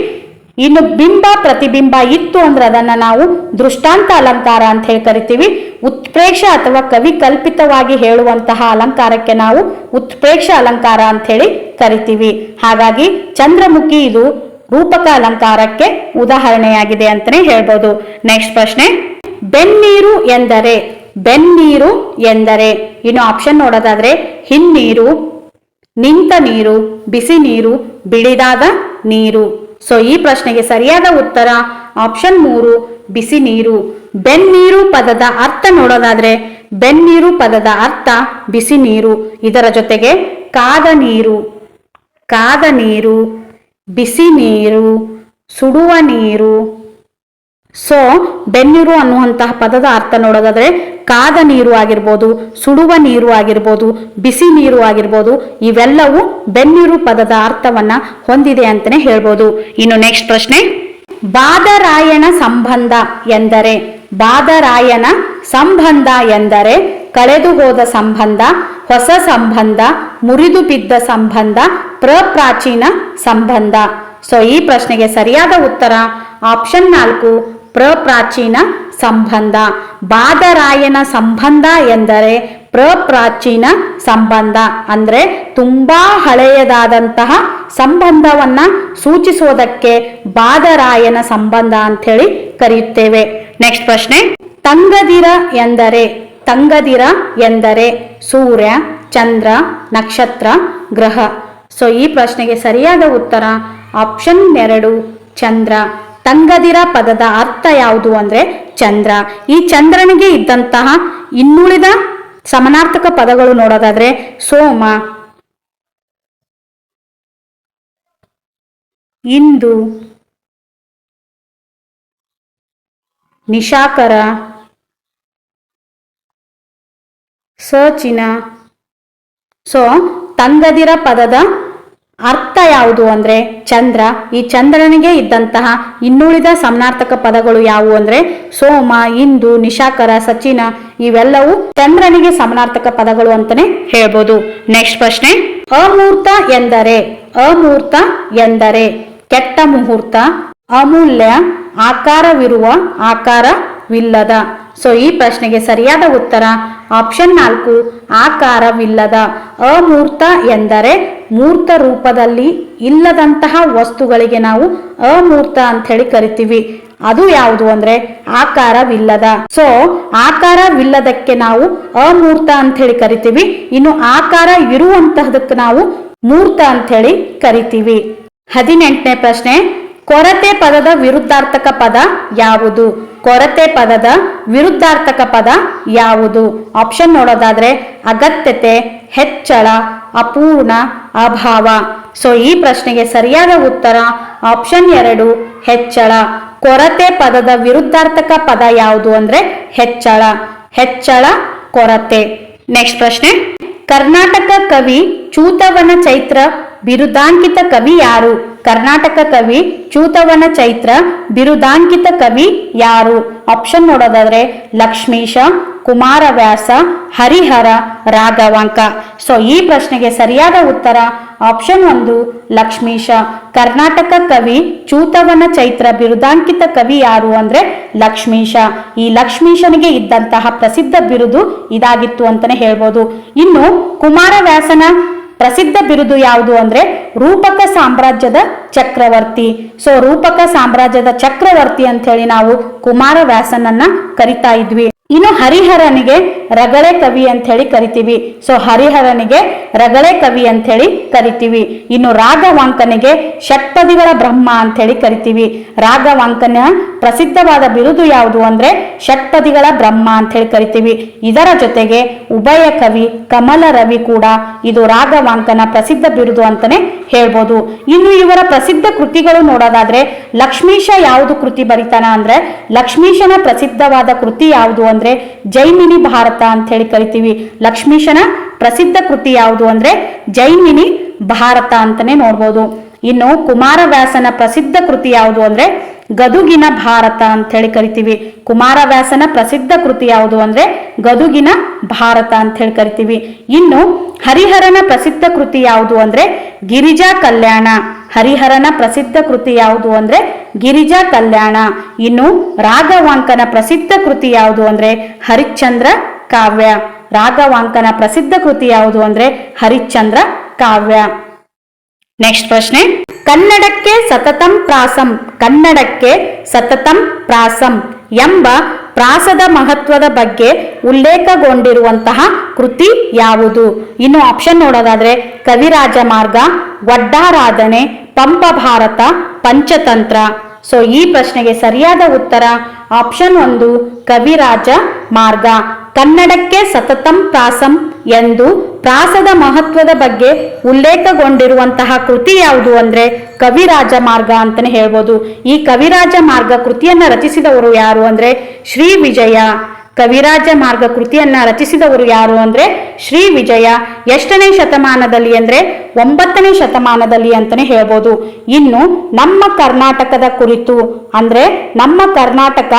ಇನ್ನು ಬಿಂಬ ಪ್ರತಿಬಿಂಬ ಇತ್ತು ಅಂದ್ರೆ ಅದನ್ನ ನಾವು ದೃಷ್ಟಾಂತ ಅಲಂಕಾರ ಅಂತ ಹೇಳಿ ಕರಿತೀವಿ. ಉತ್ಪ್ರೇಕ್ಷ ಅಥವಾ ಕವಿ ಕಲ್ಪಿತವಾಗಿ ಹೇಳುವಂತಹ ಅಲಂಕಾರಕ್ಕೆ ನಾವು ಉತ್ಪ್ರೇಕ್ಷ ಅಲಂಕಾರ ಅಂತ ಹೇಳಿ ಕರಿತೀವಿ. ಹಾಗಾಗಿ ಚಂದ್ರಮುಖಿ ಇದು ರೂಪಕ ಅಲಂಕಾರಕ್ಕೆ ಉದಾಹರಣೆಯಾಗಿದೆ ಅಂತಾನೆ ಹೇಳ್ಬೋದು. ನೆಕ್ಸ್ಟ್ ಪ್ರಶ್ನೆ, ಬೆನ್ನೀರು ಎಂದರೆ? ಬೆನ್ನೀರು ಎಂದರೆ ಇನ್ನು ಆಪ್ಷನ್ ನೋಡೋದಾದ್ರೆ ಹಿನ್ನೀರು, ನಿಂತ ನೀರು, ಬಿಸಿ ನೀರು, ಬಿಳಿದಾದ ನೀರು. ಸೊ ಈ ಪ್ರಶ್ನೆಗೆ ಸರಿಯಾದ ಉತ್ತರ ಆಪ್ಷನ್ 3, ಬಿಸಿ ನೀರು. ಬೆನ್ನೀರು ಪದದ ಅರ್ಥ ನೋಡೋದಾದ್ರೆ ಬೆನ್ನೀರು ಪದದ ಅರ್ಥ ಬಿಸಿ ನೀರು. ಇದರ ಜೊತೆಗೆ ಕಾದ ನೀರು, ಕಾದ ನೀರು, ಬಿಸಿ ನೀರು, ಸುಡುವ ನೀರು. ಸೊ ಬೆನ್ನೀರು ಅನ್ನುವಂತಹ ಪದದ ಅರ್ಥ ನೋಡೋದಾದ್ರೆ ಕಾದ ನೀರು ಆಗಿರ್ಬೋದು, ಸುಡುವ ನೀರು ಆಗಿರ್ಬೋದು, ಬಿಸಿ ನೀರು ಆಗಿರ್ಬೋದು. ಇವೆಲ್ಲವೂ ಬೆನ್ನೀರು ಪದದ ಅರ್ಥವನ್ನ ಹೊಂದಿದೆ ಅಂತಾನೆ ಹೇಳ್ಬೋದು. ಇನ್ನು ನೆಕ್ಸ್ಟ್ ಪ್ರಶ್ನೆ, ಬಾದರಾಯಣ ಸಂಬಂಧ ಎಂದರೆ? ಬಾದರಾಯಣ ಸಂಬಂಧ ಎಂದರೆ ಕಳೆದು ಹೋದ ಸಂಬಂಧ, ಹೊಸ ಸಂಬಂಧ, ಮುರಿದು ಬಿದ್ದ ಸಂಬಂಧ, ಪ್ರಪ್ರಾಚೀನ ಸಂಬಂಧ. ಸೊ ಈ ಪ್ರಶ್ನೆಗೆ ಸರಿಯಾದ ಉತ್ತರ ಆಪ್ಷನ್ 4, ಪ್ರಪ್ರಾಚೀನ ಸಂಬಂಧ. ಬಾದರಾಯನ ಸಂಬಂಧ ಎಂದರೆ ಪ್ರಪ್ರಾಚೀನ ಸಂಬಂಧ ಅಂದ್ರೆ ತುಂಬಾ ಹಳೆಯದಾದಂತಹ ಸಂಬಂಧವನ್ನ ಸೂಚಿಸುವುದಕ್ಕೆ ಬಾದರಾಯನ ಸಂಬಂಧ ಅಂತ ಹೇಳಿ ಕರೆಯುತ್ತೇವೆ. ನೆಕ್ಸ್ಟ್ ಪ್ರಶ್ನೆ, ತಂಗದಿರ ಎಂದರೆ? ತಂಗದಿರ ಎಂದರೆ ಸೂರ್ಯ, ಚಂದ್ರ, ನಕ್ಷತ್ರ, ಗ್ರಹ. ಸೊ ಈ ಪ್ರಶ್ನೆಗೆ ಸರಿಯಾದ ಉತ್ತರ ಆಪ್ಷನ್ 2, ಚಂದ್ರ. ತಂಗದಿರ ಪದದ ಅರ್ಥ ಯಾವುದು ಅಂದ್ರೆ ಚಂದ್ರ. ಈ ಚಂದ್ರನಿಗೆ ಇದ್ದಂತಹ ಇನ್ನುಳಿದ ಸಮಾನಾರ್ಥಕ ಪದಗಳು ನೋಡೋದಾದ್ರೆ ಸೋಮ, ಇಂದು, ನಿಶಾಕರ, ಸಚಿನ. ಸೊ ತಂಗದಿರ ಪದದ ಅರ್ಥ ಯಾವುದು ಅಂದ್ರೆ ಚಂದ್ರ. ಈ ಚಂದ್ರನಿಗೆ ಇದ್ದಂತಹ ಇನ್ನುಳಿದ ಸಮಾನಾರ್ಥಕ ಪದಗಳು ಯಾವುವು ಅಂದ್ರೆ ಸೋಮ, ಇಂದು, ನಿಶಾಕರ, ಸಚಿನ. ಇವೆಲ್ಲವೂ ಚಂದ್ರನಿಗೆ ಸಮಾನಾರ್ಥಕ ಪದಗಳು ಅಂತಾನೆ ಹೇಳ್ಬೋದು. ನೆಕ್ಸ್ಟ್ ಪ್ರಶ್ನೆ, ಅಮೂರ್ತ ಎಂದರೆ. ಅಮೂರ್ತ ಎಂದರೆ ಕೆಟ್ಟ ಮುಹೂರ್ತ, ಅಮೂಲ್ಯ, ಆಕಾರವಿರುವ, ಆಕಾರವಿಲ್ಲದ. ಸೊ ಈ ಪ್ರಶ್ನೆಗೆ ಸರಿಯಾದ ಉತ್ತರ ಆಪ್ಷನ್ 4, ಆಕಾರವಿಲ್ಲದ. ಅಮೂರ್ತ ಎಂದರೆ ಮೂರ್ತ ರೂಪದಲ್ಲಿ ಇಲ್ಲದಂತಹ ವಸ್ತುಗಳಿಗೆ ನಾವು ಅಮೂರ್ತ ಅಂತ ಹೇಳಿ ಕರಿತೀವಿ. ಅದು ಯಾವುದು ಅಂದ್ರೆ ಆಕಾರವಿಲ್ಲದ. ಸೊ ಆಕಾರವಿಲ್ಲದಕ್ಕೆ ನಾವು ಅಮೂರ್ತ ಅಂತ ಹೇಳಿ ಕರಿತೀವಿ. ಇನ್ನು ಆಕಾರ ಇರುವಂತಹದಕ್ಕೆ ನಾವು ಮೂರ್ತ ಅಂತ ಹೇಳಿ ಕರಿತೀವಿ. 18ನೇ ಪ್ರಶ್ನೆ, ಕೊರತೆ ಪದದ ವಿರುದ್ಧಾರ್ಥಕ ಪದ ಯಾವುದು? ಕೊರತೆ ಪದದ ವಿರುದ್ಧಾರ್ಥಕ ಪದ ಯಾವುದು? ಆಪ್ಷನ್ ನೋಡೋದಾದ್ರೆ ಅಗತ್ಯತೆ, ಹೆಚ್ಚಳ, ಅಪೂರ್ಣ, ಅಭಾವ. ಸೊ ಈ ಪ್ರಶ್ನೆಗೆ ಸರಿಯಾದ ಉತ್ತರ ಆಪ್ಷನ್ 2, ಹೆಚ್ಚಳ. ಕೊರತೆ ಪದದ ವಿರುದ್ಧಾರ್ಥಕ ಪದ ಯಾವುದು ಅಂದ್ರೆ ಹೆಚ್ಚಳ. ಹೆಚ್ಚಳ, ಕೊರತೆ. ನೆಕ್ಸ್ಟ್ ಪ್ರಶ್ನೆ, ಕರ್ನಾಟಕ ಕವಿ ಚೂತವನ ಚೈತ್ರ ಬಿರುದಾಂಕಿತ ಕವಿ ಯಾರು? ಕರ್ನಾಟಕ ಕವಿ ಚೂತವನ ಚೈತ್ರ ಬಿರುದಾಂಕಿತ ಕವಿ ಯಾರು? ಆಪ್ಷನ್ ನೋಡೋದಾದ್ರೆ ಲಕ್ಷ್ಮೀಶ, ಕುಮಾರವ್ಯಾಸ, ಹರಿಹರ, ರಾಘವಾಂಕ. ಸೊ ಈ ಪ್ರಶ್ನೆಗೆ ಸರಿಯಾದ ಉತ್ತರ ಆಪ್ಷನ್ 1, ಲಕ್ಷ್ಮೀಶ. ಕರ್ನಾಟಕ ಕವಿ ಚೂತವನ ಚೈತ್ರ ಬಿರುದಾಂಕಿತ ಕವಿ ಯಾರು ಅಂದ್ರೆ ಲಕ್ಷ್ಮೀಶ. ಈ ಲಕ್ಷ್ಮೀಶನಿಗೆ ಇದ್ದಂತಹ ಪ್ರಸಿದ್ಧ ಬಿರುದು ಇದಾಗಿತ್ತು ಅಂತಾನೆ ಹೇಳ್ಬೋದು. ಇನ್ನು ಕುಮಾರವ್ಯಾಸನ ಪ್ರಸಿದ್ಧ ಬಿರುದು ಯಾವುದು ಅಂದ್ರೆ ರೂಪಕ ಸಾಮ್ರಾಜ್ಯದ ಚಕ್ರವರ್ತಿ. ಸೊ ರೂಪಕ ಸಾಮ್ರಾಜ್ಯದ ಚಕ್ರವರ್ತಿ ಅಂತ ಹೇಳಿ ನಾವು ಕುಮಾರವ್ಯಾಸನನ್ನ ಕರಿತಾ ಇದ್ವಿ. ಇನ್ನು ಹರಿಹರನಿಗೆ ರಗಳೆ ಕವಿ ಅಂತ ಹೇಳಿ ಕರಿತೀವಿ. ಸೊ ಹರಿಹರನಿಗೆ ರಗಳೆ ಕವಿ ಅಂತ ಹೇಳಿ ಕರಿತೀವಿ. ಇನ್ನು ರಾಘವಾಂಕನಿಗೆ ಷಟ್ಪದಿಗಳ ಬ್ರಹ್ಮ ಅಂತ ಹೇಳಿ ಕರಿತೀವಿ. ರಾಘವಾಂಕನ ಪ್ರಸಿದ್ಧವಾದ ಬಿರುದು ಯಾವುದು ಅಂದ್ರೆ ಷಟ್ಪದಿಗಳ ಬ್ರಹ್ಮ ಅಂತ ಹೇಳಿ ಕರಿತೀವಿ. ಇದರ ಜೊತೆಗೆ ಉಭಯ ಕವಿ, ಕಮಲ ರವಿ ಕೂಡ ಇದು ರಾಘವಾಂಕನ ಪ್ರಸಿದ್ಧ ಬಿರುದು ಅಂತಾನೆ ಹೇಳ್ಬೋದು. ಇನ್ನು ಇವರ ಪ್ರಸಿದ್ಧ ಕೃತಿಗಳು ನೋಡೋದಾದ್ರೆ ಲಕ್ಷ್ಮೀಶ ಯಾವುದು ಕೃತಿ ಬರಿತಾನ ಅಂದ್ರೆ ಲಕ್ಷ್ಮೀಶನ ಪ್ರಸಿದ್ಧವಾದ ಕೃತಿ ಯಾವುದು ಅಂದ್ರೆ ಜೈಮಿನಿ ಭಾರತ ಅಂತ ಹೇಳಿ ಕರಿತೀವಿ. ಲಕ್ಷ್ಮೀಶನ ಪ್ರಸಿದ್ಧ ಕೃತಿ ಯಾವುದು ಅಂದ್ರೆ ಜೈಮಿನಿ ಭಾರತ ಅಂತಾನೆ ನೋಡ್ಬೋದು. ಇನ್ನು ಕುಮಾರವ್ಯಾಸನ ಪ್ರಸಿದ್ಧ ಕೃತಿ ಯಾವುದು ಅಂದ್ರೆ ಗದುಗಿನ ಭಾರತ ಅಂತ ಹೇಳಿ ಕರಿತೀವಿ. ಕುಮಾರವ್ಯಾಸನ ಪ್ರಸಿದ್ಧ ಕೃತಿ ಯಾವುದು ಅಂದ್ರೆ ಗದುಗಿನ ಭಾರತ ಅಂತ ಹೇಳಿ ಕರಿತೀವಿ. ಇನ್ನು ಹರಿಹರನ ಪ್ರಸಿದ್ಧ ಕೃತಿ ಯಾವುದು ಅಂದ್ರೆ ಗಿರಿಜಾ ಕಲ್ಯಾಣ. ಹರಿಹರನ ಪ್ರಸಿದ್ಧ ಕೃತಿ ಯಾವುದು ಅಂದ್ರೆ ಗಿರಿಜಾ ಕಲ್ಯಾಣ. ಇನ್ನು ರಾಘವಾಂಕನ ಪ್ರಸಿದ್ಧ ಕೃತಿ ಯಾವುದು ಅಂದ್ರೆ ಹರಿಶ್ಚಂದ್ರ ಕಾವ್ಯ. ರಾಘವಾಂಕನ ಪ್ರಸಿದ್ಧ ಕೃತಿ ಯಾವುದು ಅಂದ್ರೆ ಹರಿಶ್ಚಂದ್ರ ಕಾವ್ಯ. ನೆಕ್ಸ್ಟ್ ಪ್ರಶ್ನೆ, ಕನ್ನಡಕ್ಕೆ ಸತತಂ ಪ್ರಾಸಂ. ಕನ್ನಡಕ್ಕೆ ಸತತಂ ಪ್ರಾಸಂ ಎಂಬ ಪ್ರಾಸದ ಮಹತ್ವದ ಬಗ್ಗೆ ಉಲ್ಲೇಖಗೊಂಡಿರುವಂತಹ ಕೃತಿ ಯಾವುದು? ಇನ್ನು ಆಪ್ಷನ್ ನೋಡೋದಾದ್ರೆ ಕವಿರಾಜ ಮಾರ್ಗ, ವಡ್ಡಾರಾಧನೆ, ಪಂಪ ಭಾರತ, ಪಂಚತಂತ್ರ. ಸೊ ಈ ಪ್ರಶ್ನೆಗೆ ಸರಿಯಾದ ಉತ್ತರ ಆಪ್ಷನ್ 1, ಕವಿರಾಜ ಮಾರ್ಗ. ಕನ್ನಡಕ್ಕೆ ಸತತಂ ಪ್ರಾಸಂ ಎಂದು ಪ್ರಾಸದ ಮಹತ್ವದ ಬಗ್ಗೆ ಉಲ್ಲೇಖಗೊಂಡಿರುವಂತಹ ಕೃತಿ ಯಾವುದು ಅಂದ್ರೆ ಕವಿರಾಜ ಮಾರ್ಗ ಅಂತಾನೆ ಹೇಳ್ಬೋದು. ಈ ಕವಿರಾಜ ಮಾರ್ಗ ಕೃತಿಯನ್ನ ರಚಿಸಿದವರು ಯಾರು ಅಂದ್ರೆ ಶ್ರೀ ವಿಜಯ. ಕವಿರಾಜ ಮಾರ್ಗ ಕೃತಿಯನ್ನ ರಚಿಸಿದವರು ಯಾರು ಅಂದ್ರೆ ಶ್ರೀ ವಿಜಯ. ಎಷ್ಟನೇ ಶತಮಾನದಲ್ಲಿ ಅಂದ್ರೆ 9ನೇ ಶತಮಾನದಲ್ಲಿ ಅಂತಾನೆ ಹೇಳ್ಬೋದು. ಇನ್ನು ನಮ್ಮ ಕರ್ನಾಟಕದ ಕುರಿತು ಅಂದ್ರೆ ನಮ್ಮ ಕರ್ನಾಟಕ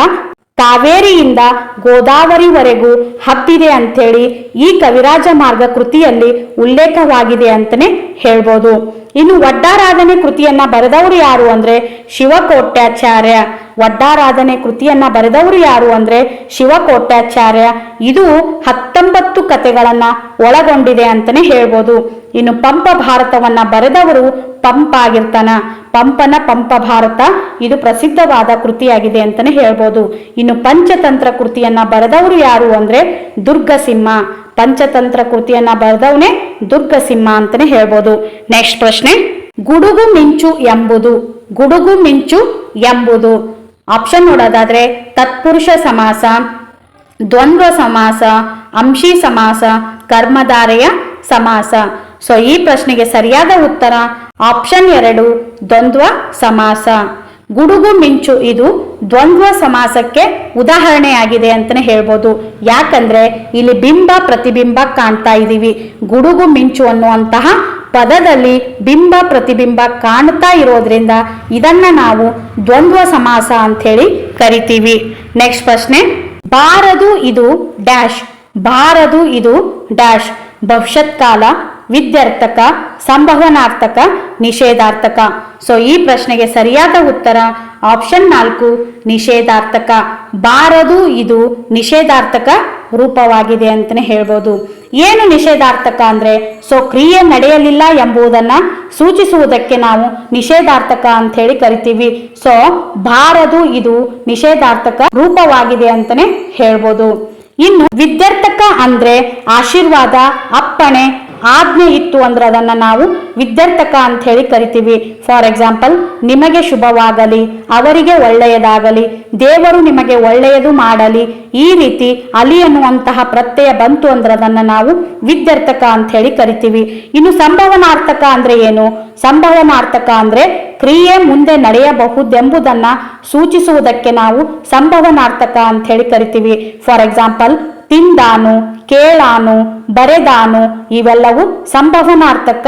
ಕಾವೇರಿಯಿಂದ ಗೋದಾವರಿವರೆಗೂ ಹಬ್ಬಿದೆ ಅಂಥೇಳಿ ಈ ಕವಿರಾಜ ಮಾರ್ಗ ಕೃತಿಯಲ್ಲಿ ಉಲ್ಲೇಖವಾಗಿದೆ ಅಂತಾನೆ ಹೇಳ್ಬೋದು. ಇನ್ನು ವಡ್ಡಾರಾಧನೆ ಕೃತಿಯನ್ನ ಬರೆದವರು ಯಾರು ಅಂದ್ರೆ ಶಿವಕೋಟ್ಯಾಚಾರ್ಯ. ವಡ್ಡಾರಾಧನೆ ಕೃತಿಯನ್ನ ಬರೆದವರು ಯಾರು ಅಂದ್ರೆ ಶಿವಕೋಟ್ಯಾಚಾರ್ಯ. ಇದು 19 ಕಥೆಗಳನ್ನ ಒಳಗೊಂಡಿದೆ ಅಂತಾನೆ ಹೇಳ್ಬೋದು. ಇನ್ನು ಪಂಪ ಭಾರತವನ್ನ ಬರೆದವರು ಪಂಪ ಆಗಿರ್ತಾನ. ಪಂಪನ ಪಂಪ ಭಾರತ ಇದು ಪ್ರಸಿದ್ಧವಾದ ಕೃತಿಯಾಗಿದೆ ಅಂತಾನೆ ಹೇಳ್ಬೋದು. ಇನ್ನು ಪಂಚತಂತ್ರ ಕೃತಿಯನ್ನ ಬರೆದವರು ಯಾರು ಅಂದ್ರೆ ದುರ್ಗಸಿಂಹ. ಪಂಚತಂತ್ರ ಕೃತಿಯನ್ನ ಬರೆದವನೇ ದುರ್ಗಸಿಂಹ ಅಂತಾನೆ ಹೇಳ್ಬೋದು. ನೆಕ್ಸ್ಟ್ ಪ್ರಶ್ನೆ, ಗುಡುಗು ಮಿಂಚು ಎಂಬುದು. ಗುಡುಗು ಮಿಂಚು ಎಂಬುದು ಆಪ್ಷನ್ ನೋಡೋದಾದ್ರೆ ತತ್ಪುರುಷ ಸಮಾಸ, ದ್ವಂದ್ವ ಸಮಾಸ, ಅಂಶಿ ಸಮಾಸ, ಕರ್ಮಧಾರೆಯ ಸಮಾಸ. ಸೊ ಈ ಪ್ರಶ್ನೆಗೆ ಸರಿಯಾದ ಉತ್ತರ ಆಪ್ಷನ್ 2 ದ್ವಂದ್ವ ಸಮಾಸ. ಗುಡುಗು ಮಿಂಚು ಇದು ದ್ವಂದ್ವ ಸಮಾಸಕ್ಕೆ ಉದಾಹರಣೆಯಾಗಿದೆ ಅಂತಾನೆ ಹೇಳ್ಬೋದು. ಯಾಕಂದ್ರೆ ಇಲ್ಲಿ ಬಿಂಬ ಪ್ರತಿಬಿಂಬ ಕಾಣ್ತಾ ಇದೀವಿ. ಗುಡುಗು ಮಿಂಚು ಅನ್ನುವಂತಹ ಪದದಲ್ಲಿ ಬಿಂಬ ಪ್ರತಿಬಿಂಬ ಕಾಣ್ತಾ ಇರೋದ್ರಿಂದ ಇದನ್ನ ನಾವು ದ್ವಂದ್ವ ಸಮಾಸ ಅಂತ ಹೇಳಿ ಕರಿತೀವಿ. ನೆಕ್ಸ್ಟ್ ಪ್ರಶ್ನೆ, ಬಾರದು ಇದು ಡ್ಯಾಶ್. ಬಾರದು ಇದು ಡ್ಯಾಶ್. ಭವಿಷ್ಯತ್ಕಾಲ, ವಿದ್ಯಾರ್ಥಕ, ಸಂಭವನಾರ್ಥಕ, ನಿಷೇಧಾರ್ಥಕ. ಸೊ ಈ ಪ್ರಶ್ನೆಗೆ ಸರಿಯಾದ ಉತ್ತರ ಆಪ್ಷನ್ 4 ನಿಷೇಧಾರ್ಥಕ. ಬಾರದು ಇದು ನಿಷೇಧಾರ್ಥಕ ರೂಪವಾಗಿದೆ ಅಂತಾನೆ ಹೇಳ್ಬೋದು. ಏನು ನಿಷೇಧಾರ್ಥಕ ಅಂದ್ರೆ, ಸೊ ಕ್ರಿಯೆ ನಡೆಯಲಿಲ್ಲ ಎಂಬುದನ್ನ ಸೂಚಿಸುವುದಕ್ಕೆ ನಾವು ನಿಷೇಧಾರ್ಥಕ ಅಂತ ಹೇಳಿ ಕರಿತೀವಿ. ಸೊ ಬಾರದು ಇದು ನಿಷೇಧಾರ್ಥಕ ರೂಪವಾಗಿದೆ ಅಂತಾನೆ ಹೇಳ್ಬೋದು. ಇನ್ನು ವಿದ್ಯಾರ್ಥಕ ಅಂದ್ರೆ ಆಶೀರ್ವಾದ, ಅಪ್ಪಣೆ, ಆಜ್ಞೆ ಇತ್ತು ಅಂದ್ರೆ ಅದನ್ನ ನಾವು ವಿದ್ಯಾರ್ಥಕ ಅಂತ ಹೇಳಿ ಕರಿತೀವಿ. ಫಾರ್ ಎಕ್ಸಾಂಪಲ್, ನಿಮಗೆ ಶುಭವಾಗಲಿ, ಅವರಿಗೆ ಒಳ್ಳೆಯದಾಗಲಿ, ದೇವರು ನಿಮಗೆ ಒಳ್ಳೆಯದು ಮಾಡಲಿ, ಈ ರೀತಿ ಅಲಿ ಅನ್ನುವಂತಹ ಪ್ರತ್ಯಯ ಬಂತು ಅಂದ್ರೆ ಅದನ್ನ ನಾವು ವಿದ್ಯಾರ್ಥಕ ಅಂತ ಹೇಳಿ ಕರಿತೀವಿ. ಇನ್ನು ಸಂಭವನಾರ್ಥಕ ಅಂದ್ರೆ ಏನು? ಸಂಭವನಾರ್ಥಕ ಅಂದ್ರೆ ಕ್ರಿಯೆ ಮುಂದೆ ನಡೆಯಬಹುದೆಂಬುದನ್ನ ಸೂಚಿಸುವುದಕ್ಕೆ ನಾವು ಸಂಭವನಾರ್ಥಕ ಅಂತ ಹೇಳಿ ಕರಿತೀವಿ. ಫಾರ್ ಎಕ್ಸಾಂಪಲ್, ತಿಂದಾನು, ಕೇಳಾನು, ಬರೆದಾನು ಇವೆಲ್ಲವೂ ಸಂಭವನಾರ್ಥಕ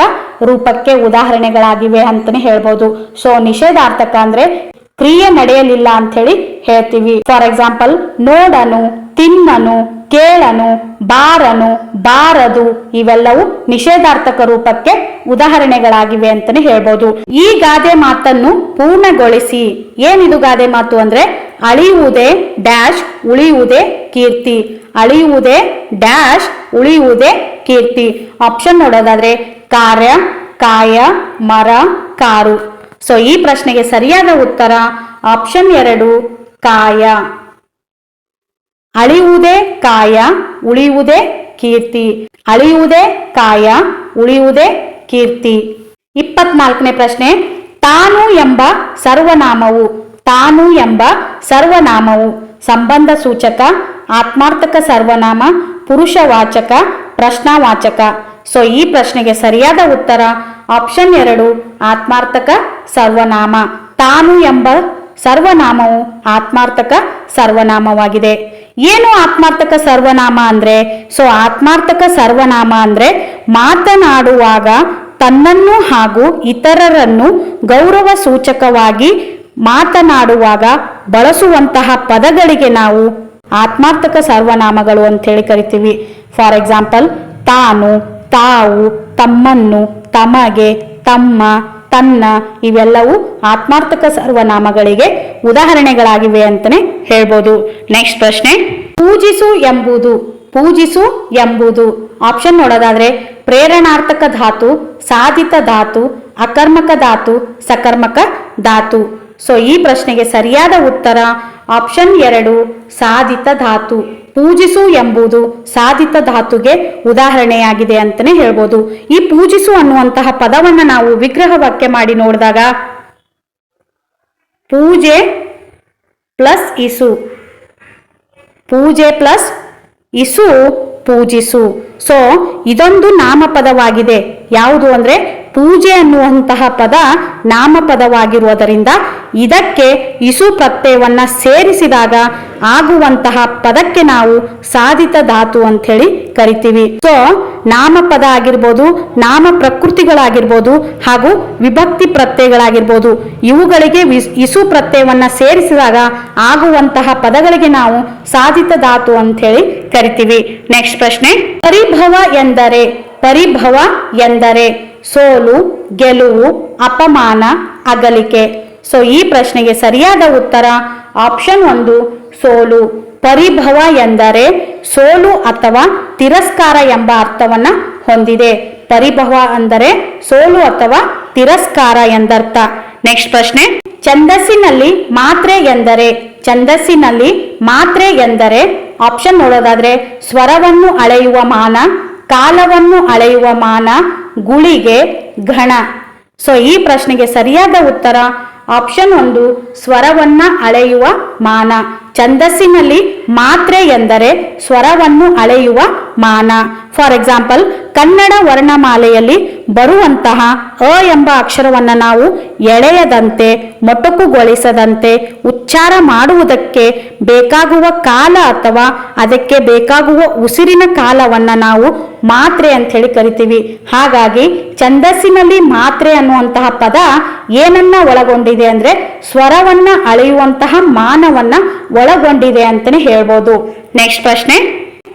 ರೂಪಕ್ಕೆ ಉದಾಹರಣೆಗಳಾಗಿವೆ ಅಂತಾನೆ ಹೇಳ್ಬೋದು. ಸೊ ನಿಷೇಧಾರ್ಥಕ ಅಂದ್ರೆ ಕ್ರಿಯೆ ನಡೆಯಲಿಲ್ಲ ಅಂತ ಹೇಳಿ ಹೇಳ್ತೀವಿ. ಫಾರ್ ಎಕ್ಸಾಂಪಲ್, ನೋಡನು, ತಿನ್ನನು, ಕೇಳನು, ಬಾರನು, ಬಾರದು ಇವೆಲ್ಲವೂ ನಿಷೇಧಾರ್ಥಕ ರೂಪಕ್ಕೆ ಉದಾಹರಣೆಗಳಾಗಿವೆ ಅಂತಾನೆ ಹೇಳ್ಬೋದು. ಈ ಗಾದೆ ಮಾತನ್ನು ಪೂರ್ಣಗೊಳಿಸಿ. ಏನಿದು ಗಾದೆ ಮಾತು ಅಂದ್ರೆ, ಅಳಿಯುವುದೇ ಡ್ಯಾಶ್ ಉಳಿಯುವುದೇ ಕೀರ್ತಿ. ಅಳಿಯುವುದೇ ಡ್ಯಾಶ್ ಉಳಿಯುವುದೇ ಕೀರ್ತಿ. ಆಪ್ಷನ್ ನೋಡೋದಾದ್ರೆ ಕಾರ್ಯ, ಕಾಯ, ಮರ, ಕಾರು. ಸೊ ಈ ಪ್ರಶ್ನೆಗೆ ಸರಿಯಾದ ಉತ್ತರ ಆಪ್ಷನ್ 2 ಕಾಯ. ಅಳಿಯುವುದೇ ಕಾಯ, ಉಳಿಯುವುದೇ ಕೀರ್ತಿ. ಅಳಿಯುವುದೇ ಕಾಯ, ಉಳಿಯುವುದೇ ಕೀರ್ತಿ. 24ನೇ ಪ್ರಶ್ನೆ, ತಾನು ಎಂಬ ಸರ್ವನಾಮವು. ತಾನು ಎಂಬ ಸರ್ವನಾಮವು ಸಂಬಂಧ ಸೂಚಕ, ಆತ್ಮಾರ್ಥಕ ಸರ್ವನಾಮ, ಪುರುಷವಾಚಕ, ಪ್ರಶ್ನಾವಾಚಕ. ಸೊ ಈ ಪ್ರಶ್ನೆಗೆ ಸರಿಯಾದ ಉತ್ತರ ಆಪ್ಷನ್ 2 ಆತ್ಮಾರ್ಥಕ ಸರ್ವನಾಮ. ತಾನು ಎಂಬ ಸರ್ವನಾಮವು ಆತ್ಮಾರ್ಥಕ ಸರ್ವನಾಮವಾಗಿದೆ. ಏನು ಆತ್ಮಾರ್ಥಕ ಸರ್ವನಾಮ ಅಂದ್ರೆ, ಸೊ ಆತ್ಮಾರ್ಥಕ ಸರ್ವನಾಮ ಅಂದ್ರೆ ಮಾತನಾಡುವಾಗ ತನ್ನನ್ನು ಹಾಗೂ ಇತರರನ್ನು ಗೌರವ ಸೂಚಕವಾಗಿ ಮಾತನಾಡುವಾಗ ಬಳಸುವಂತಹ ಪದಗಳಿಗೆ ನಾವು ಆತ್ಮಾರ್ಥಕ ಸರ್ವನಾಮಗಳು ಅಂತ ಹೇಳಿ ಕರಿತೀವಿ. ಫಾರ್ ಎಕ್ಸಾಂಪಲ್, ತಾನು, ತಾವು, ತಮ್ಮನ್ನು, ತಮಗೆ, ತಮ್ಮ, ತನ್ನ ಇವೆಲ್ಲವೂ ಆತ್ಮಾರ್ಥಕ ಸರ್ವನಾಮಗಳಿಗೆ ಉದಾಹರಣೆಗಳಾಗಿವೆ ಅಂತಾನೆ ಹೇಳ್ಬೋದು. ನೆಕ್ಸ್ಟ್ ಪ್ರಶ್ನೆ, ಪೂಜಿಸು ಎಂಬುದು. ಪೂಜಿಸು ಎಂಬುದು ಆಪ್ಷನ್ ನೋಡೋದಾದ್ರೆ ಪ್ರೇರಣಾರ್ಥಕ ಧಾತು, ಸಾಧಿತ ಧಾತು, ಅಕರ್ಮಕ ಧಾತು, ಸಕರ್ಮಕ ಧಾತು. ಸೊ ಈ ಪ್ರಶ್ನೆಗೆ ಸರಿಯಾದ ಉತ್ತರ ಆಪ್ಷನ್ 2 ಸಾಧಿತ ಧಾತು. ಪೂಜಿಸು ಎಂಬುದು ಸಾಧಿತ ಧಾತುಗೆ ಉದಾಹರಣೆಯಾಗಿದೆ ಅಂತಾನೆ ಹೇಳ್ಬೋದು. ಈ ಪೂಜಿಸು ಅನ್ನುವಂತಹ ಪದವನ್ನ ನಾವು ವಿಗ್ರಹ ವಾಕ್ಯ ಮಾಡಿ ನೋಡಿದಾಗ ಪೂಜೆ ಪ್ಲಸ್ ಇಸು, ಪೂಜೆ ಪ್ಲಸ್ ಇಸು ಪೂಜಿಸು. ಸೊ ಇದೊಂದು ನಾಮಪದವಾಗಿದೆ. ಯಾವುದು ಅಂದ್ರೆ ಪೂಜೆ ಅನ್ನುವಂತಹ ಪದ ನಾಮಪದವಾಗಿರುವುದರಿಂದ ಇದಕ್ಕೆ ಇಸು ಪ್ರತ್ಯಯವನ್ನ ಸೇರಿಸಿದಾಗ ಆಗುವಂತಹ ಪದಕ್ಕೆ ನಾವು ಸಾಧಿತ ಧಾತು ಅಂತ ಹೇಳಿ ಕರಿತೀವಿ. ಸೊ ನಾಮಪದ ಆಗಿರ್ಬೋದು, ನಾಮ ಪ್ರಕೃತಿಗಳಾಗಿರ್ಬೋದು ಹಾಗೂ ವಿಭಕ್ತಿ ಪ್ರತ್ಯಯಗಳಾಗಿರ್ಬೋದು, ಇವುಗಳಿಗೆ ಇಸು ಪ್ರತ್ಯಯವನ್ನ ಸೇರಿಸಿದಾಗ ಆಗುವಂತಹ ಪದಗಳಿಗೆ ನಾವು ಸಾಧಿತ ಧಾತು ಅಂತ ಹೇಳಿ ಕರಿತೀವಿ. ನೆಕ್ಸ್ಟ್ ಪ್ರಶ್ನೆ, ಪರಿಭವ ಎಂದರೆ. ಪರಿಭವ ಎಂದರೆ ಸೋಲು, ಗೆಲುವು, ಅಪಮಾನ, ಅಗಲಿಕೆ. ಸೊ ಈ ಪ್ರಶ್ನೆಗೆ ಸರಿಯಾದ ಉತ್ತರ ಆಪ್ಷನ್ 1 ಸೋಲು. ಪರಿಭವ ಎಂದರೆ ಸೋಲು ಅಥವಾ ತಿರಸ್ಕಾರ ಎಂಬ ಅರ್ಥವನ್ನ ಹೊಂದಿದೆ. ಪರಿಭವ ಅಂದರೆ ಸೋಲು ಅಥವಾ ತಿರಸ್ಕಾರ ಎಂದರ್ಥ. ನೆಕ್ಸ್ಟ್ ಪ್ರಶ್ನೆ, ಛಂದಸ್ಸಿನಲ್ಲಿ ಮಾತ್ರೆ ಎಂದರೆ. ಛಂದಸ್ಸಿನಲ್ಲಿ ಮಾತ್ರೆ ಎಂದರೆ ಆಪ್ಷನ್ ನೋಡೋದಾದ್ರೆ ಸ್ವರವನ್ನು ಅಳೆಯುವ ಮಾನ, ಕಾಲವನ್ನು ಅಳೆಯುವ ಮಾನ, ಗುಳಿಗೆ, ಘಣ. ಸೊ ಈ ಪ್ರಶ್ನೆಗೆ ಸರಿಯಾದ ಉತ್ತರ ಆಪ್ಷನ್ 1 ಸ್ವರವನ್ನ ಅಳೆಯುವ ಮಾನ. ಛಂದಸ್ಸಿನಲ್ಲಿ ಮಾತ್ರೆ ಎಂದರೆ ಸ್ವರವನ್ನು ಅಳೆಯುವ ಮಾನ. ಫಾರ್ ಎಕ್ಸಾಂಪಲ್, ಕನ್ನಡ ವರ್ಣಮಾಲೆಯಲ್ಲಿ ಬರುವಂತಹ ಅ ಎಂಬ ಅಕ್ಷರವನ್ನು ನಾವು ಎಳೆಯದಂತೆ, ಮೊಟಕುಗೊಳಿಸದಂತೆ ಉಚ್ಚಾರ ಮಾಡುವುದಕ್ಕೆ ಬೇಕಾಗುವ ಕಾಲ ಅಥವಾ ಅದಕ್ಕೆ ಬೇಕಾಗುವ ಉಸಿರಿನ ಕಾಲವನ್ನು ನಾವು ಮಾತ್ರೆ ಅಂತ ಹೇಳಿ ಕರಿತೀವಿ. ಹಾಗಾಗಿ ಛಂದಸ್ಸಿನಲ್ಲಿ ಮಾತ್ರೆ ಅನ್ನುವಂತಹ ಪದ ಏನನ್ನ ಒಳಗೊಂಡಿದೆ ಅಂದ್ರೆ ಸ್ವರವನ್ನ ಅಳೆಯುವಂತಹ ಮಾನವನ್ನ ಒಳಗೊಂಡಿದೆ ಅಂತಾನೆ ಹೇಳ್ಬೋದು. ನೆಕ್ಸ್ಟ್ ಪ್ರಶ್ನೆ,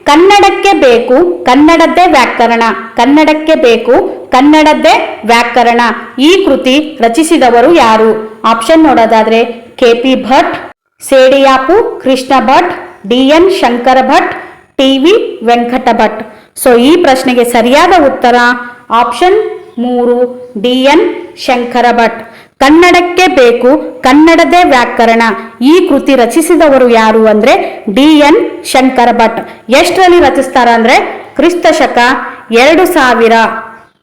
ಕನ್ನಡಕ್ಕೆ ಬೇಕು ಕನ್ನಡದ್ದೇ ವ್ಯಾಕರಣ. ಕನ್ನಡಕ್ಕೆ ಬೇಕು ಕನ್ನಡದ್ದೇ ವ್ಯಾಕರಣ ಈ ಕೃತಿ ರಚಿಸಿದವರು ಯಾರು? ಆಪ್ಷನ್ ನೋಡೋದಾದ್ರೆ KP Bhat, Sediyapu Krishna Bhat, DN Shankara Bhat, TV Venkata Bhat. So ಈ ಪ್ರಶ್ನೆಗೆ ಸರಿಯಾದ ಉತ್ತರ ಆಪ್ಷನ್ 3 DN ಶಂಕರ ಭಟ್. ಕನ್ನಡಕ್ಕೆ ಬೇಕು ಕನ್ನಡದೇ ವ್ಯಾಕರಣ ಈ ಕೃತಿ ರಚಿಸಿದವರು ಯಾರು ಅಂದ್ರೆ DN ಶಂಕರ ಭಟ್. ಎಷ್ಟರಲ್ಲಿ ರಚಿಸ್ತಾರ ಅಂದ್ರೆ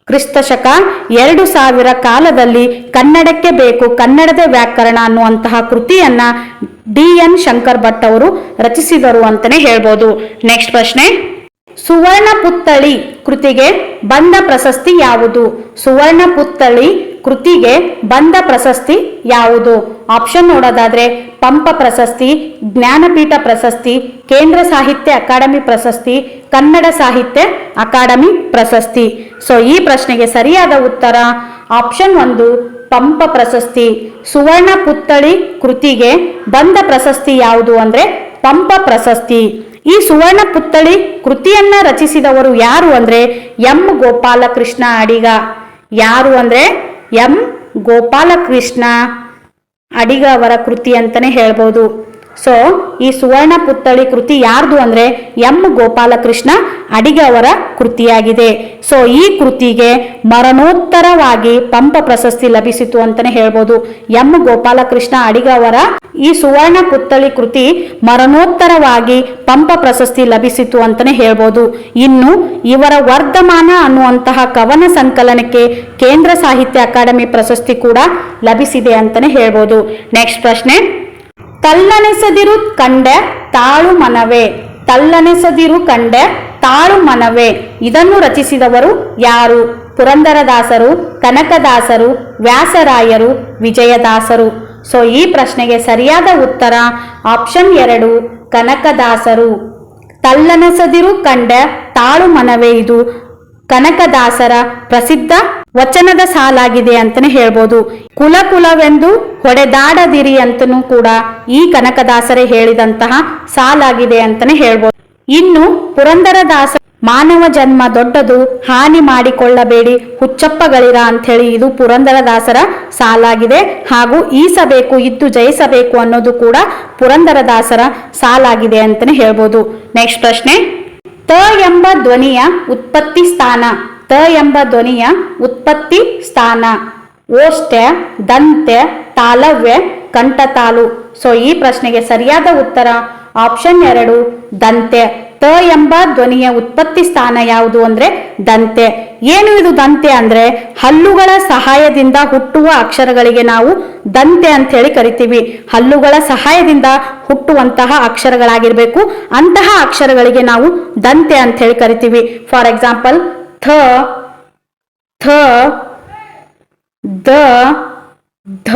ಕ್ರಿಸ್ತಶಕ 2000 ಕಾಲದಲ್ಲಿ ಕನ್ನಡಕ್ಕೆ ಬೇಕು ಕನ್ನಡದ ವ್ಯಾಕರಣ ಅನ್ನುವಂತಹ ಕೃತಿಯನ್ನ DN ಶಂಕರ್ ಭಟ್ ಅವರು ರಚಿಸಿದರು ಅಂತಾನೆ ಹೇಳ್ಬೋದು. ನೆಕ್ಸ್ಟ್ ಪ್ರಶ್ನೆ, ಸುವರ್ಣ ಪುತ್ಥಳಿ ಕೃತಿಗೆ ಬಂದ ಪ್ರಶಸ್ತಿ ಯಾವುದು? ಸುವರ್ಣ ಪುತ್ಥಳಿ ಕೃತಿಗೆ ಬಂದ ಪ್ರಶಸ್ತಿ ಯಾವುದು? ಆಪ್ಷನ್ ನೋಡೋದಾದ್ರೆ ಪಂಪ ಪ್ರಶಸ್ತಿ, ಜ್ಞಾನಪೀಠ ಪ್ರಶಸ್ತಿ, ಕೇಂದ್ರ ಸಾಹಿತ್ಯ ಅಕಾಡೆಮಿ ಪ್ರಶಸ್ತಿ, ಕನ್ನಡ ಸಾಹಿತ್ಯ ಅಕಾಡೆಮಿ ಪ್ರಶಸ್ತಿ. ಸೊ ಈ ಪ್ರಶ್ನೆಗೆ ಸರಿಯಾದ ಉತ್ತರ ಆಪ್ಷನ್ 1 ಪಂಪ ಪ್ರಶಸ್ತಿ. ಸುವರ್ಣ ಪುತ್ಥಳಿ ಕೃತಿಗೆ ಬಂದ ಪ್ರಶಸ್ತಿ ಯಾವುದು ಅಂದ್ರೆ ಪಂಪ ಪ್ರಶಸ್ತಿ. ಈ ಸುವರ್ಣ ಪುತ್ಥಳಿ ಕೃತಿಯನ್ನ ರಚಿಸಿದವರು ಯಾರು ಅಂದ್ರೆ ಎಂ ಗೋಪಾಲಕೃಷ್ಣ ಅಡಿಗ. ಯಾರು ಅಂದ್ರೆ ಎಂ ಗೋಪಾಲಕೃಷ್ಣ ಅಡಿಗ ಅವರ ಕೃತಿ ಅಂತಾನೆ ಹೇಳ್ಬೋದು. ಸೊ ಈ ಸುವರ್ಣ ಪುತ್ಥಳಿ ಕೃತಿ ಯಾರ್ದು ಅಂದ್ರೆ ಎಂ ಗೋಪಾಲಕೃಷ್ಣ ಅಡಿಗ ಅವರ ಕೃತಿಯಾಗಿದೆ. ಸೊ ಈ ಕೃತಿಗೆ ಮರಣೋತ್ತರವಾಗಿ ಪಂಪ ಪ್ರಶಸ್ತಿ ಲಭಿಸಿತು ಅಂತಾನೆ ಹೇಳ್ಬೋದು. ಎಂ ಗೋಪಾಲಕೃಷ್ಣ ಅಡಿಗ ಅವರ ಈ ಸುವರ್ಣ ಪುತ್ಥಳಿ ಕೃತಿ ಮರಣೋತ್ತರವಾಗಿ ಪಂಪ ಪ್ರಶಸ್ತಿ ಲಭಿಸಿತು ಅಂತಾನೆ ಹೇಳ್ಬೋದು. ಇನ್ನು ಇವರ ವರ್ಧಮಾನ ಅನ್ನುವಂತಹ ಕವನ ಸಂಕಲನಕ್ಕೆ ಕೇಂದ್ರ ಸಾಹಿತ್ಯ ಅಕಾಡೆಮಿ ಪ್ರಶಸ್ತಿ ಕೂಡ ಲಭಿಸಿದೆ ಅಂತಾನೆ ಹೇಳ್ಬೋದು. ನೆಕ್ಸ್ಟ್ ಪ್ರಶ್ನೆ, ತಲ್ಲನೆಸದಿರು ಕಂಡೆ ತಾಳು ಮನವೇ. ತಲ್ಲನೆಸದಿರು ಕಂಡೆ ತಾಳು ಮನವೇ ಇದನ್ನು ರಚಿಸಿದವರು ಯಾರು? ಪುರಂದರದಾಸರು, ಕನಕದಾಸರು, ವ್ಯಾಸರಾಯರು, ವಿಜಯದಾಸರು. ಸೊ ಈ ಪ್ರಶ್ನೆಗೆ ಸರಿಯಾದ ಉತ್ತರ ಆಪ್ಷನ್ 2 ಕನಕದಾಸರು. ತಲ್ಲನೆಸದಿರು ಕಂಡೆ ತಾಳು ಮನವೇ ಇದು ಕನಕದಾಸರ ಪ್ರಸಿದ್ಧ ವಚನದ ಸಾಲಾಗಿದೆ ಅಂತಾನೆ ಹೇಳ್ಬೋದು. ಕುಲ ಕುಲವೆಂದು ಹೊಡೆದಾಡದಿರಿ ಅಂತನೂ ಕೂಡ ಈ ಕನಕದಾಸರೇ ಹೇಳಿದಂತಹ ಸಾಲಾಗಿದೆ ಅಂತಾನೆ ಹೇಳ್ಬೋದು. ಇನ್ನು ಪುರಂದರದಾಸ ಮಾನವ ಜನ್ಮ ದೊಡ್ಡದು, ಹಾನಿ ಮಾಡಿಕೊಳ್ಳಬೇಡಿ ಹುಚ್ಚಪ್ಪಗಳಿರ ಅಂಥೇಳಿ ಇದು ಪುರಂದರದಾಸರ ಸಾಲಾಗಿದೆ. ಹಾಗೂ ಈಸಬೇಕು ಇದ್ದು ಜಯಿಸಬೇಕು ಅನ್ನೋದು ಕೂಡ ಪುರಂದರದಾಸರ ಸಾಲಾಗಿದೆ ಅಂತಾನೆ ಹೇಳ್ಬೋದು. ನೆಕ್ಸ್ಟ್ ಪ್ರಶ್ನೆ, ತ ಎಂಬ ಧ್ವನಿಯ ಉತ್ಪತ್ತಿ ಸ್ಥಾನ. ತ ಎಂಬ ಧ್ವನಿಯ ಉತ್ಪತ್ತಿ ಸ್ಥಾನ ಓಷ್ಟೆ, ದಂತೆ, ತಾಲವ್ಯ, ಕಂಠತಾಲು. ಸೊ ಈ ಪ್ರಶ್ನೆಗೆ ಸರಿಯಾದ ಉತ್ತರ ಆಪ್ಷನ್ 2 ದಂತೆ. ತ ಎಂಬ ಧ್ವನಿಯ ಉತ್ಪತ್ತಿ ಸ್ಥಾನ ಯಾವುದು ಅಂದ್ರೆ ದಂತೆ. ಏನು ಇದು ದಂತೆ ಅಂದ್ರೆ ಹಲ್ಲುಗಳ ಸಹಾಯದಿಂದ ಹುಟ್ಟುವ ಅಕ್ಷರಗಳಿಗೆ ನಾವು ದಂತೆ ಅಂತ ಹೇಳಿ ಕರಿತೀವಿ. ಹಲ್ಲುಗಳ ಸಹಾಯದಿಂದ ಹುಟ್ಟುವಂತಹ ಅಕ್ಷರಗಳಾಗಿರ್ಬೇಕು, ಅಂತಹ ಅಕ್ಷರಗಳಿಗೆ ನಾವು ದಂತೆ ಅಂತ ಹೇಳಿ ಕರಿತೀವಿ. ಫಾರ್ ಎಕ್ಸಾಂಪಲ್ ಥ, ಥ, ದ, ಧ,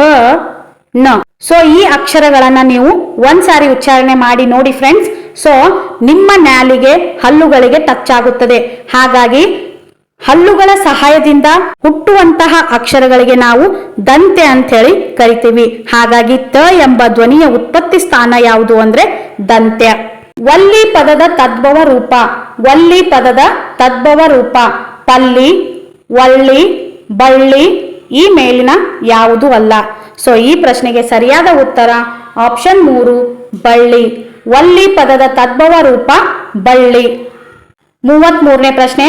ನ. ಸೊ ಈ ಅಕ್ಷರಗಳನ್ನ ನೀವು ಒಂದ್ಸಾರಿ ಉಚ್ಚಾರಣೆ ಮಾಡಿ ನೋಡಿ ಫ್ರೆಂಡ್ಸ್. ಸೊ ನಿಮ್ಮ ನ್ಯಾಲಿಗೆ ಹಲ್ಲುಗಳಿಗೆ ಟಚ್ ಆಗುತ್ತದೆ. ಹಾಗಾಗಿ ಹಲ್ಲುಗಳ ಸಹಾಯದಿಂದ ಹುಟ್ಟುವಂತಹ ಅಕ್ಷರಗಳಿಗೆ ನಾವು ದಂತೆ ಅಂತ ಹೇಳಿ ಕರಿತೀವಿ. ಹಾಗಾಗಿ ತ ಎಂಬ ಧ್ವನಿಯ ಉತ್ಪತ್ತಿ ಸ್ಥಾನ ಯಾವುದು ಅಂದ್ರೆ ದಂತ್ಯ. ವಲ್ಲಿ ಪದದ ತದ್ಭವ ರೂಪ. ವಲ್ಲಿ ಪದದ ತದ್ಭವ ರೂಪ ಪಲ್ಲಿ, ವಳ್ಳಿ, ಬಳ್ಳಿ ಈ ಮೇಲಿನ ಯಾವುದು ಅಲ್ಲ. ಸೊ ಈ ಪ್ರಶ್ನೆಗೆ ಸರಿಯಾದ ಉತ್ತರ ಆಪ್ಷನ್ 3 ಬಳ್ಳಿ. ವಲ್ಲಿ ಪದದ ತದ್ಭವ ರೂಪ ಬಳ್ಳಿ. 33ನೇ ಪ್ರಶ್ನೆ,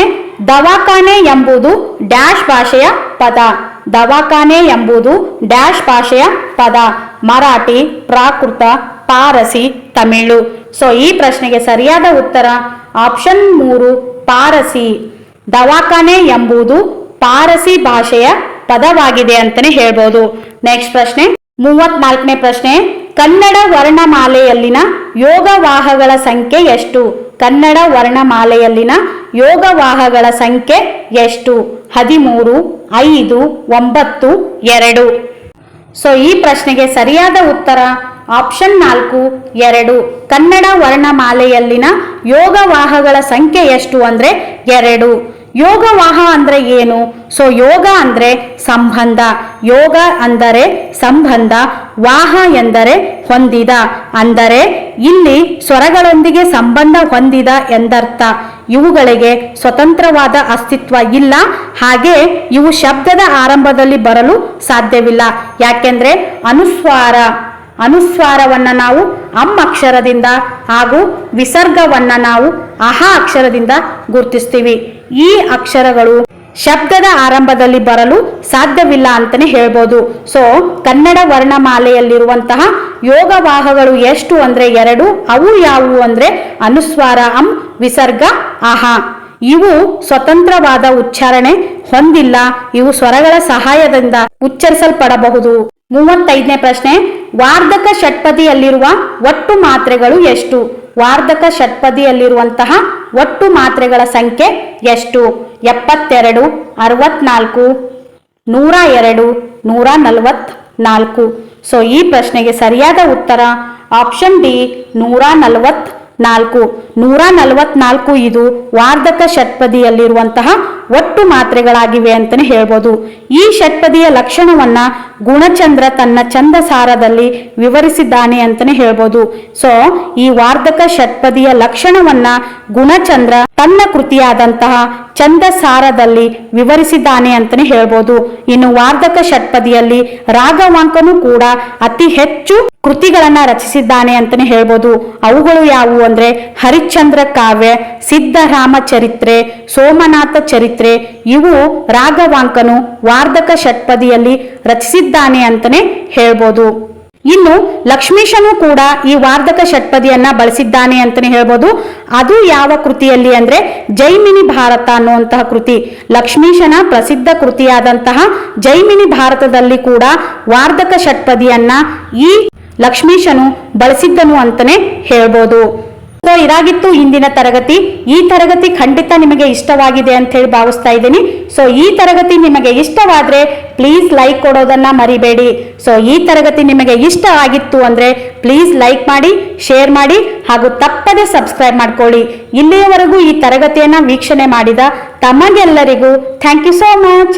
ದವಾಖಾನೆ ಎಂಬುದು ಡ್ಯಾಶ್ ಭಾಷೆಯ ಪದ. ದವಾಖಾನೆ ಎಂಬುದು ಡ್ಯಾಶ್ ಭಾಷೆಯ ಪದ. ಮರಾಠಿ, ಪ್ರಾಕೃತ, ಪಾರಸಿ, ತಮಿಳು. ಸೊ ಈ ಪ್ರಶ್ನೆಗೆ ಸರಿಯಾದ ಉತ್ತರ ಆಪ್ಷನ್ 3 ಪಾರಸಿ. ದವಾಖಾನೆ ಎಂಬುದು ಪಾರಸಿ ಭಾಷೆಯ ಪದವಾಗಿದೆ ಅಂತಾನೆ ಹೇಳ್ಬೋದು. ನೆಕ್ಸ್ಟ್ ಪ್ರಶ್ನೆ, 34ನೇ ಪ್ರಶ್ನೆ, ಕನ್ನಡ ವರ್ಣಮಾಲೆಯಲ್ಲಿನ ಯೋಗವಾಹಗಳ ಸಂಖ್ಯೆ ಎಷ್ಟು? ಕನ್ನಡ ವರ್ಣಮಾಲೆಯಲ್ಲಿನ ಯೋಗವಾಹಗಳ ಸಂಖ್ಯೆ ಎಷ್ಟು? 13, 5, 9, 2. ಸೊ ಈ ಪ್ರಶ್ನೆಗೆ ಸರಿಯಾದ ಉತ್ತರ ಆಪ್ಷನ್ 4, 2. ಕನ್ನಡ ವರ್ಣಮಾಲೆಯಲ್ಲಿನ ಯೋಗವಾಹಗಳ ಸಂಖ್ಯೆ ಎಷ್ಟು ಅಂದ್ರೆ 2. ಯೋಗವಾಹ ಅಂದ್ರೆ ಏನು? ಸೊ ಯೋಗ ಅಂದ್ರೆ ಸಂಬಂಧ, ಯೋಗ ಅಂದರೆ ಸಂಬಂಧ, ವಾಹ ಎಂದರೆ ಹೊಂದಿದ, ಅಂದರೆ ಇಲ್ಲಿ ಸ್ವರಗಳೊಂದಿಗೆ ಸಂಬಂಧ ಹೊಂದಿದ ಎಂದರ್ಥ. ಇವುಗಳಿಗೆ ಸ್ವತಂತ್ರವಾದ ಅಸ್ತಿತ್ವ ಇಲ್ಲ, ಹಾಗೆ ಇವು ಶಬ್ದದ ಆರಂಭದಲ್ಲಿ ಬರಲು ಸಾಧ್ಯವಿಲ್ಲ. ಯಾಕೆಂದ್ರೆ ಅನುಸ್ವಾರವನ್ನ ನಾವು ಅಮ್ ಅಕ್ಷರದಿಂದ ಹಾಗೂ ವಿಸರ್ಗವನ್ನ ನಾವು ಅಹ ಅಕ್ಷರದಿಂದ ಗುರುತಿಸ್ತೀವಿ. ಈ ಅಕ್ಷರಗಳು ಶಬ್ದದ ಆರಂಭದಲ್ಲಿ ಬರಲು ಸಾಧ್ಯವಿಲ್ಲ ಅಂತಾನೆ ಹೇಳ್ಬೋದು. ಸೊ ಕನ್ನಡ ವರ್ಣಮಾಲೆಯಲ್ಲಿರುವಂತಹ ಯೋಗವಾಹಗಳು ಎಷ್ಟು ಅಂದ್ರೆ 2. ಅವು ಯಾವುವು ಅಂದ್ರೆ ಅನುಸ್ವಾರ ಅಂ, ವಿಸರ್ಗ ಅಹ. ಇವು ಸ್ವತಂತ್ರವಾದ ಉಚ್ಚಾರಣೆ ಹೊಂದಿಲ್ಲ, ಇವು ಸ್ವರಗಳ ಸಹಾಯದಿಂದ ಉಚ್ಚರಿಸಲ್ಪಡಬಹುದು. 35ನೇ ಪ್ರಶ್ನೆ, ವಾರ್ಧಕ ಷಟ್ಪದಿಯಲ್ಲಿರುವ ಒಟ್ಟು ಮಾತ್ರೆಗಳು ಎಷ್ಟು? ವಾರ್ಧಕ ಷಟ್ಪದಿಯಲ್ಲಿರುವಂತಹ ಒಟ್ಟು ಮಾತ್ರೆಗಳ ಸಂಖ್ಯೆ ಎಷ್ಟು? 72, 64, 102, 144. ಸೊ ಈ ಪ್ರಶ್ನೆಗೆ ಸರಿಯಾದ ಉತ್ತರ ಆಪ್ಷನ್ ಡಿ 144. 144 ಇದು ವಾರ್ಧಕ ಷಟ್ಪದಿಯಲ್ಲಿರುವಂತಹ ಒಟ್ಟು ಮಾತ್ರೆಗಳಾಗಿವೆ ಅಂತಾನೆ ಹೇಳ್ಬೋದು. ಈ ಷಟ್ಪದಿಯ ಲಕ್ಷಣವನ್ನ ಗುಣಚಂದ್ರ ತನ್ನ ಛಂದಸಾರದಲ್ಲಿ ವಿವರಿಸಿದ್ದಾನೆ ಅಂತಾನೆ ಹೇಳ್ಬೋದು. ಸೊ ಈ ವಾರ್ಧಕ ಷಟ್ಪದಿಯ ಲಕ್ಷಣವನ್ನ ಗುಣಚಂದ್ರ ತನ್ನ ಕೃತಿಯಾದಂತಹ ಛಂದಸಾರದಲ್ಲಿ ವಿವರಿಸಿದ್ದಾನೆ ಅಂತಾನೆ ಹೇಳ್ಬೋದು. ಇನ್ನು ವಾರ್ಧಕ ಷಟ್ಪದಿಯಲ್ಲಿ ರಾಘವಾಂಕನು ಕೂಡ ಅತಿ ಹೆಚ್ಚು ಕೃತಿಗಳನ್ನ ರಚಿಸಿದ್ದಾನೆ ಅಂತಾನೆ ಹೇಳ್ಬೋದು. ಅವುಗಳು ಯಾವುವು ಅಂದ್ರೆ ಹರಿಶ್ಚಂದ್ರ ಕಾವ್ಯ, ಸಿದ್ಧರಾಮ ಚರಿತ್ರೆ, ಸೋಮನಾಥ ಚರಿತ್ರೆ. ಇವು ರಾಘವಾಂಕನು ವಾರ್ಧಕ ಷಟ್ಪದಿಯಲ್ಲಿ ರಚಿಸಿದ್ದಾನೆ ಅಂತಾನೆ ಹೇಳ್ಬೋದು. ಇನ್ನು ಲಕ್ಷ್ಮೀಶನು ಕೂಡ ಈ ವಾರ್ಧಕ ಷಟ್ಪದಿಯನ್ನ ಬಳಸಿದ್ದಾನೆ ಅಂತಾನೆ ಹೇಳ್ಬೋದು. ಅದು ಯಾವ ಕೃತಿಯಲ್ಲಿ ಅಂದ್ರೆ ಜೈಮಿನಿ ಭಾರತ ಅನ್ನುವಂತಹ ಕೃತಿ. ಲಕ್ಷ್ಮೀಶನ ಪ್ರಸಿದ್ಧ ಕೃತಿಯಾದಂತಹ ಜೈಮಿನಿ ಭಾರತದಲ್ಲಿ ಕೂಡ ವಾರ್ಧಕ ಷಟ್ಪದಿಯನ್ನ ಈ ಲಕ್ಷ್ಮೀಶನು ಬಳಸಿದ್ದನು ಅಂತಾನೆ ಹೇಳ್ಬೋದು. ಸೊ ಇದಾಗಿತ್ತು ಇಂದಿನ ತರಗತಿ. ಈ ತರಗತಿ ಖಂಡಿತ ನಿಮಗೆ ಇಷ್ಟವಾಗಿದೆ ಅಂತ ಹೇಳಿ ಭಾವಿಸ್ತಾ ಇದ್ದೀನಿ. ಸೊ ಈ ತರಗತಿ ನಿಮಗೆ ಇಷ್ಟವಾದ್ರೆ ಪ್ಲೀಸ್ ಲೈಕ್ ಕೊಡೋದನ್ನ ಮರಿಬೇಡಿ. ಸೊ ಈ ತರಗತಿ ನಿಮಗೆ ಇಷ್ಟ ಆಗಿತ್ತು ಅಂದ್ರೆ ಪ್ಲೀಸ್ ಲೈಕ್ ಮಾಡಿ, ಶೇರ್ ಮಾಡಿ ಹಾಗೂ ತಪ್ಪದೆ ಸಬ್ಸ್ಕ್ರೈಬ್ ಮಾಡ್ಕೊಳ್ಳಿ. ಇಲ್ಲಿಯವರೆಗೂ ಈ ತರಗತಿಯನ್ನ ವೀಕ್ಷಣೆ ಮಾಡಿದ ತಮಗೆಲ್ಲರಿಗೂ ಥ್ಯಾಂಕ್ ಯು ಸೋ ಮಚ್.